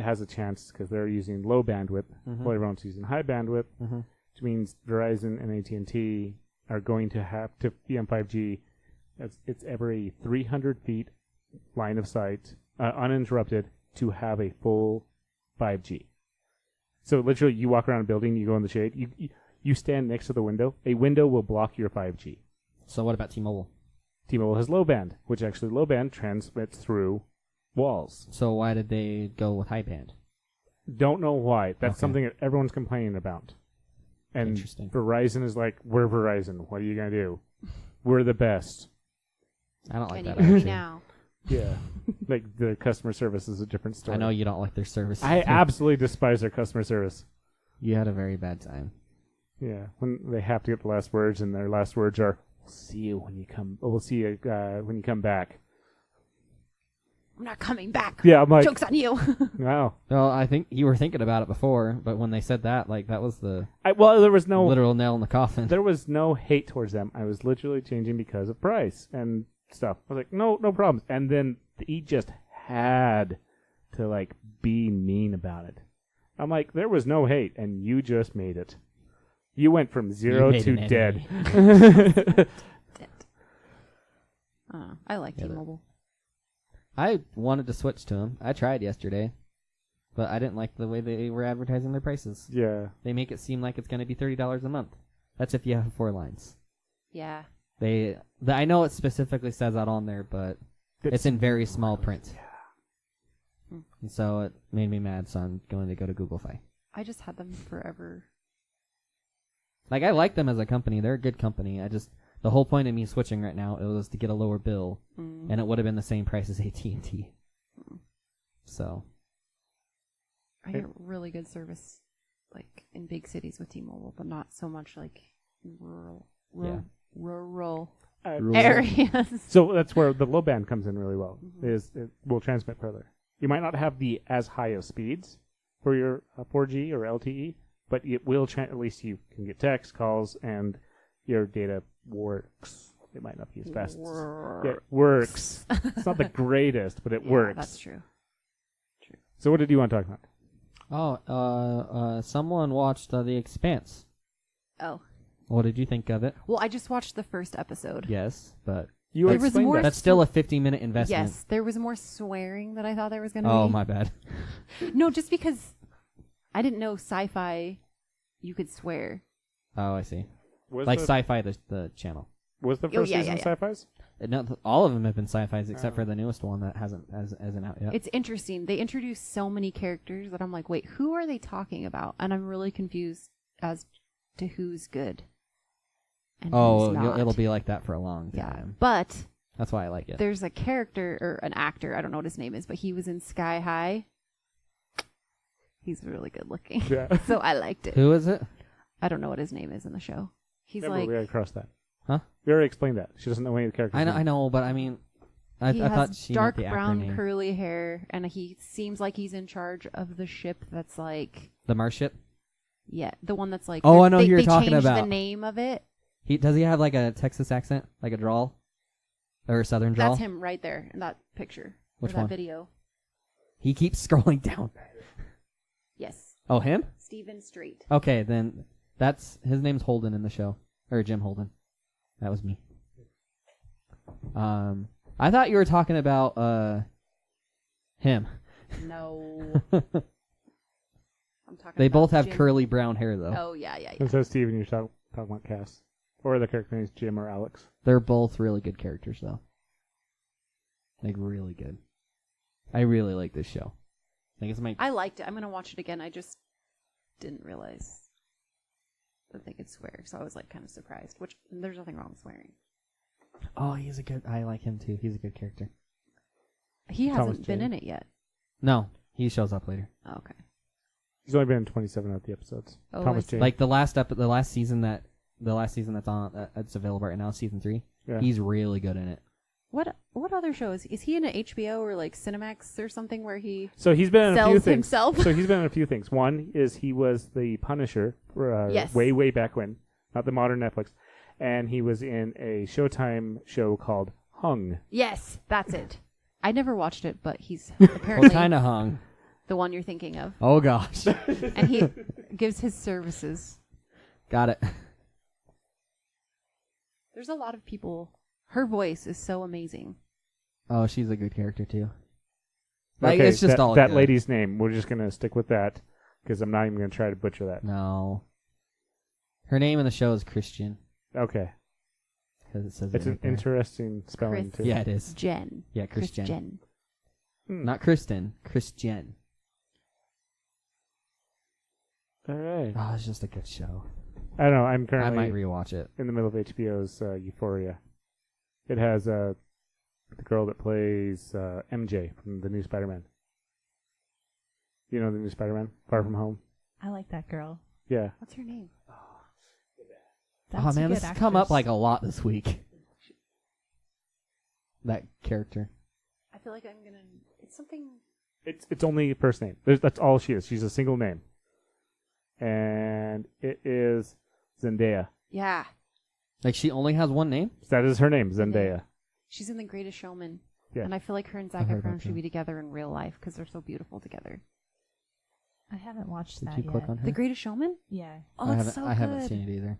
has a chance because they're using low bandwidth, while everyone's using high bandwidth, which means Verizon and AT&T are going to have to be on 5G. It's every 300 feet line of sight, uninterrupted, to have a full 5G. So literally, you walk around a building, you go in the shade, you stand next to the window. A window will block your 5G. So what about T-Mobile? T-Mobile has low band, which actually low band transmits through walls. So why did they go with high band? Don't know why. That's Okay. something that everyone's complaining about. And Interesting. Verizon is like, we're Verizon. What are you going to do? We're the best. I don't like Can you that hear me actually. now? Yeah. Like, the customer service is a different story. I know you don't like their service. I absolutely despise their customer service. You had a very bad time. Yeah. When they have to get the last words, and their last words are, we'll see you when you come. We'll see you when you come back. I'm not coming back. Yeah, I'm like, Joke's on you. wow. Well, I think you were thinking about it before, but when they said that, like, that was the Well, there was no literal nail in the coffin. There was no hate towards them. I was literally changing because of price and stuff. I was like, no problems. And then he just had to like be mean about it. I'm like, there was no hate, and you just made it. You went from zero made to an dead. I like Yeah, T-Mobile. I wanted to switch to them. I tried yesterday, but I didn't like the way they were advertising their prices. Yeah. They make it seem like it's going to be $30 a month. That's if you have 4 lines. Yeah. I know it specifically says that on there, but it's in very small print. And so it made me mad, so I'm going to go to Google Fi. I just had them forever. Like, I like them as a company. They're a good company. The whole point of me switching right now, it was to get a lower bill, and it would have been the same price as AT&T. So. I get really good service, like in big cities with T-Mobile, but not so much like in rural areas. So that's where the low band comes in really well. Is it will transmit further. You might not have the as high of speeds for your 4G or LTE, but it will at least you can get text calls and your data works. It might not be as fast. Yeah, it works. It's not the greatest, but it works. That's true. So what did you want to talk about? Someone watched The Expanse. Oh. What did you think of it? Well, I just watched the first episode. Yes, but You There was explained more that. that's still a 50-minute investment. Yes, there was more swearing than I thought there was going to be. Oh, my bad. No, just because I didn't know sci-fi, you could swear. Oh, I see. Was Like the, Sci-Fi, the channel. was the first yeah, season yeah. sci-fis? No, all of them have been sci-fis except for the newest one that hasn't out yet. It's interesting. They introduced so many characters that I'm like, wait, who are they talking about? And I'm really confused as to who's good and who's not. It'll be like that for a long Yeah, time. but That's why I like it. there's a character or an actor, I don't know what his name is, but he was in Sky High. He's really good looking. Yeah. So I liked it. Who is it? I don't know what his name is in the show. He's Remember, like, we already crossed that. Huh? We already explained that. She doesn't know any of the characters. I know, but I mean, I He thought has she dark meant the actor brown name. curly hair, and he seems like he's in charge of the ship that's like, The Mars ship. yeah, the one that's like. Oh, I know they, who you're they talking changed about. the name of it. Does he have like a Texas accent, like a drawl, or a Southern drawl? That's him right there in that picture. Which or that one? video. He keeps scrolling down. Yes, Oh, him? Stephen Street. Okay, then that's his name's Holden in the show, or Jim Holden. That was me. I thought you were talking about him. No, I'm talking. They about both have Jim. curly brown hair though. Oh yeah. And so, Steven, you're talking about Cass. Or the character names Jim or Alex. They're both really good characters though. Like really good. I really like this show. I think it's my. I liked it. I'm gonna watch it again. I just didn't realize that they could swear, so I was like kind of surprised. Which there's nothing wrong with swearing. Oh, he's a good. I like him too. He's a good character. He Thomas hasn't been Jane. in it yet. No, he shows up later. Oh, okay. He's only been in 27 of the episodes. Oh, Thomas I see. Jane. Like the last season that's on that's available right now, season 3. Yeah. He's really good in it. What other shows? Is he in an HBO or like Cinemax or something where he So he's been in a few sells things. himself? So he's been in a few things. One is he was the Punisher Yes. way back when, not the modern Netflix. And he was in a Showtime show called Hung. Yes, that's it. I never watched it, but he's Well, apparently kind of hung. the one you're thinking of. Oh gosh, And he gives his services. got it. There's a lot of people. Her voice is so amazing. Oh, she's a good character too. Like Okay, it's just all that good. lady's name. We're just gonna stick with that because I'm not even gonna try to butcher that. No, her name in the show is Christian Okay, because it says it's it an right there. interesting spelling Chris. too. Yeah, it is. Jen. Yeah, Christian. Jen. Not Kristen. Christian. All right. Oh, it's just a good show. I don't know. I'm I currently might rewatch it. in the middle of HBO's Euphoria. It has the girl that plays MJ from the new Spider-Man. You know the new Spider-Man, Far From Home? I like that girl. Yeah. What's her name? That's Oh a man, good this has come up actress. like a lot this week. That character. I feel like I'm gonna. It's something. It's only first name. That's all she is. She's a single name. And it is Zendaya. Yeah, Like she only has one name. That is her name, Zendaya. she's in The Greatest Showman. Yeah. And I feel like her and I've Zac heard Efron that, should too. be together in real life because they're so beautiful together. I haven't watched Did that you yet. click on her? The Greatest Showman? Yeah. Oh, I it's haven't. so I haven't good. seen it either.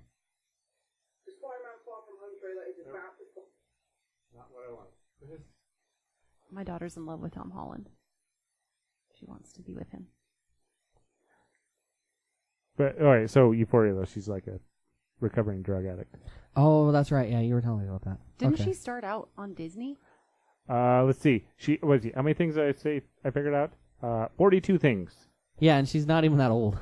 My daughter's in love with Tom Holland. She wants to be with him. But all right, so Euphoria though, she's like a recovering drug addict. Oh, that's right. Yeah, you were telling me about that. Didn't Okay. she start out on Disney? Let's see. How many things did I say I figured out? 42 things. Yeah, and she's not even that old.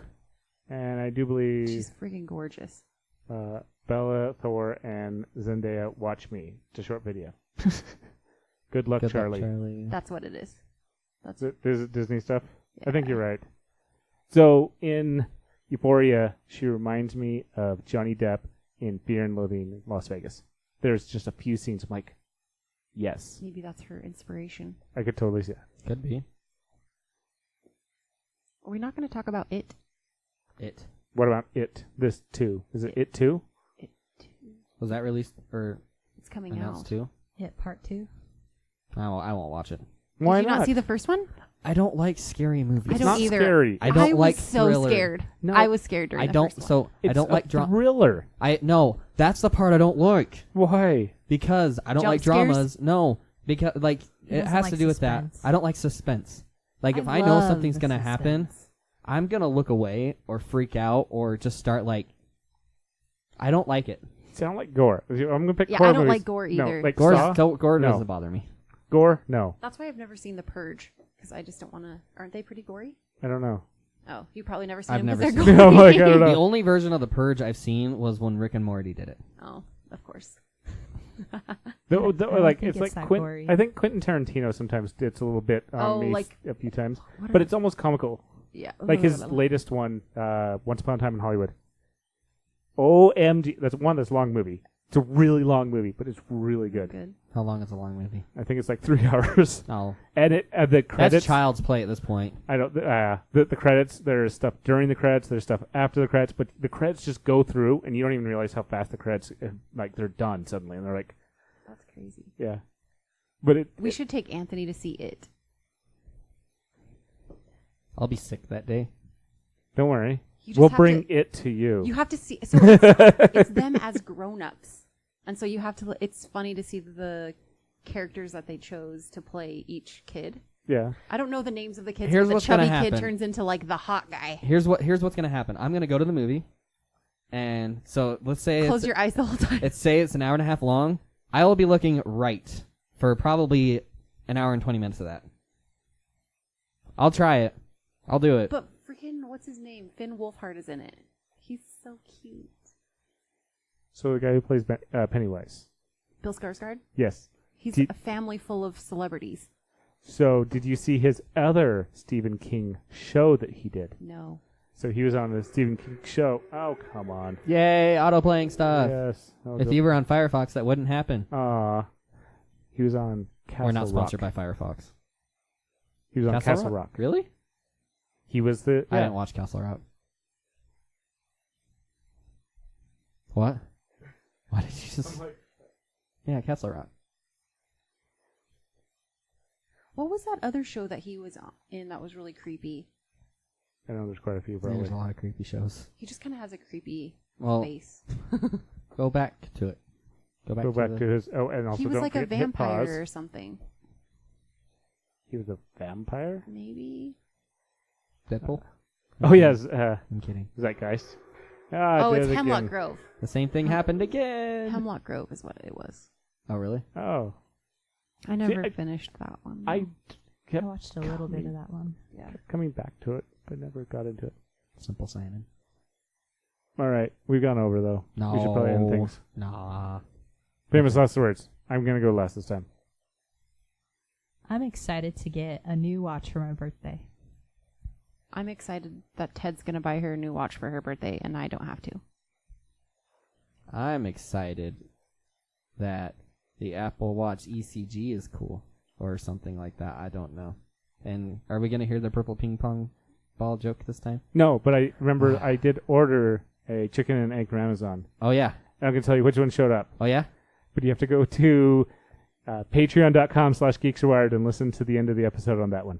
And I do believe She's freaking gorgeous. Bella, Thor, and Zendaya watch me. It's a short video. Good luck, Good Charlie. luck, Charlie. That's what it is. That's Is it Disney stuff? I think Yeah. you're right. So in Euphoria, she reminds me of Johnny Depp in Fear and Loathing in Las Vegas. There's just a few scenes I'm like, yes, Maybe that's her inspiration. I could totally see that. Could be. Are we not going to talk about it? It. What about It? This too. Is it It too? It too. Was that released or It's coming announced out. too? Hit part 2. I won't watch it. Why Did you not see the first one? I don't like scary movies. I It's don't not either. scary. I don't was like so thriller. scared. No. I was scared during I the don't. first one. So I It's don't a like drama. thriller. No, that's the part I don't like Why? because I don't Jump like scares? dramas. No, because like He it doesn't has like to do with that. suspense. I don't like suspense. Like if I I know love something's the gonna happen, suspense. I'm gonna look away or freak out or just start like. I don't like it. Sound like gore. I'm gonna pick Yeah, horror I don't movies. like gore No, either. like Gore, Saw? gore No. doesn't bother me. Gore? No. That's why I've never seen The Purge because I just don't want to. Aren't they pretty gory? I don't know. Oh, you probably never seen I've them 'cause never they're seen gory. them. No, like, I don't know. The only version of The Purge I've seen was when Rick and Morty did it. Oh, of course. Though, don't like think it's it's like that gory. I think Quentin Tarantino sometimes did a little bit on Oh, me like- a few times, What but are- it's almost comical. Yeah. Like his latest one, Once Upon a Time in Hollywood. OMG, that's a long movie. It's a really long movie, but it's really good. Good. How long is a long movie? I think it's like 3 hours. Oh, And the credits. that's child's play at this point. I don't. The credits. There's stuff during the credits. There's stuff after the credits. But the credits just go through, and you don't even realize how fast the credits like they're done suddenly, and they're like, That's crazy. yeah. But We should take Anthony to see it. I'll be sick that day. Don't worry. You just We'll have bring to, it to you. You have to see. So it's them as grown-ups, and so you have to. It's funny to see the characters that they chose to play each kid. Yeah. I don't know the names of the kids. Here's but the what's gonna chubby kid happen. turns into like the hot guy. Here's what's gonna happen. I'm gonna go to the movie, and so let's say Close your eyes the whole time. it's an hour and a half long. I will be looking right for probably an hour and 20 minutes of that. I'll try it. I'll do it. But freaking, what's his name? Finn Wolfhard is in it. He's so cute. So the guy who plays Pennywise. Bill Skarsgård. Yes. He's Did- a family full of celebrities. So did you see his other Stephen King show that he did? No. So he was on the Stephen King show. Oh, come on. Yay, auto playing stuff. Yes. If you were on Firefox, that wouldn't happen. He was on Castle We're not sponsored Rock. by Firefox. He was on Castle Rock. Really? He was the. I Yeah. didn't watch Castle Rock. What? Why did you just? Yeah, Castle Rock. What was that other show that he was in that was really creepy? I know there's quite a few, probably. There's a lot of creepy shows. He just kind of has a creepy Well, face. go back to it. Go back to his. Oh, and also He was don't like a forget to hit pause. vampire or something. He was a vampire. Maybe. Deadpool. Oh yes, I'm kidding. Zeitgeist. Oh, did it's it Hemlock again. Grove. The same thing happened again. Hemlock Grove is what it was. Oh, really? Oh, I never I- finished that one. I though. I kept watched a little bit of that one. Yeah. coming back to it, but never got into it. Simple Simon. All right, we've gone over though. No. We should probably end things. Nah. Famous last words. I'm gonna go last this time. I'm excited to get a new watch for my birthday. I'm excited that Ted's going to buy her a new watch for her birthday, and I don't have to. I'm excited that the Apple Watch ECG is cool or something like that. I don't know. And are we going to hear the purple ping pong ball joke this time? No, but I remember I did order a chicken and egg from Amazon. Oh, yeah. I'm gonna tell you which one showed up. Oh, yeah? But you have to go to patreon.com/geeksrewired and listen to the end of the episode on that one.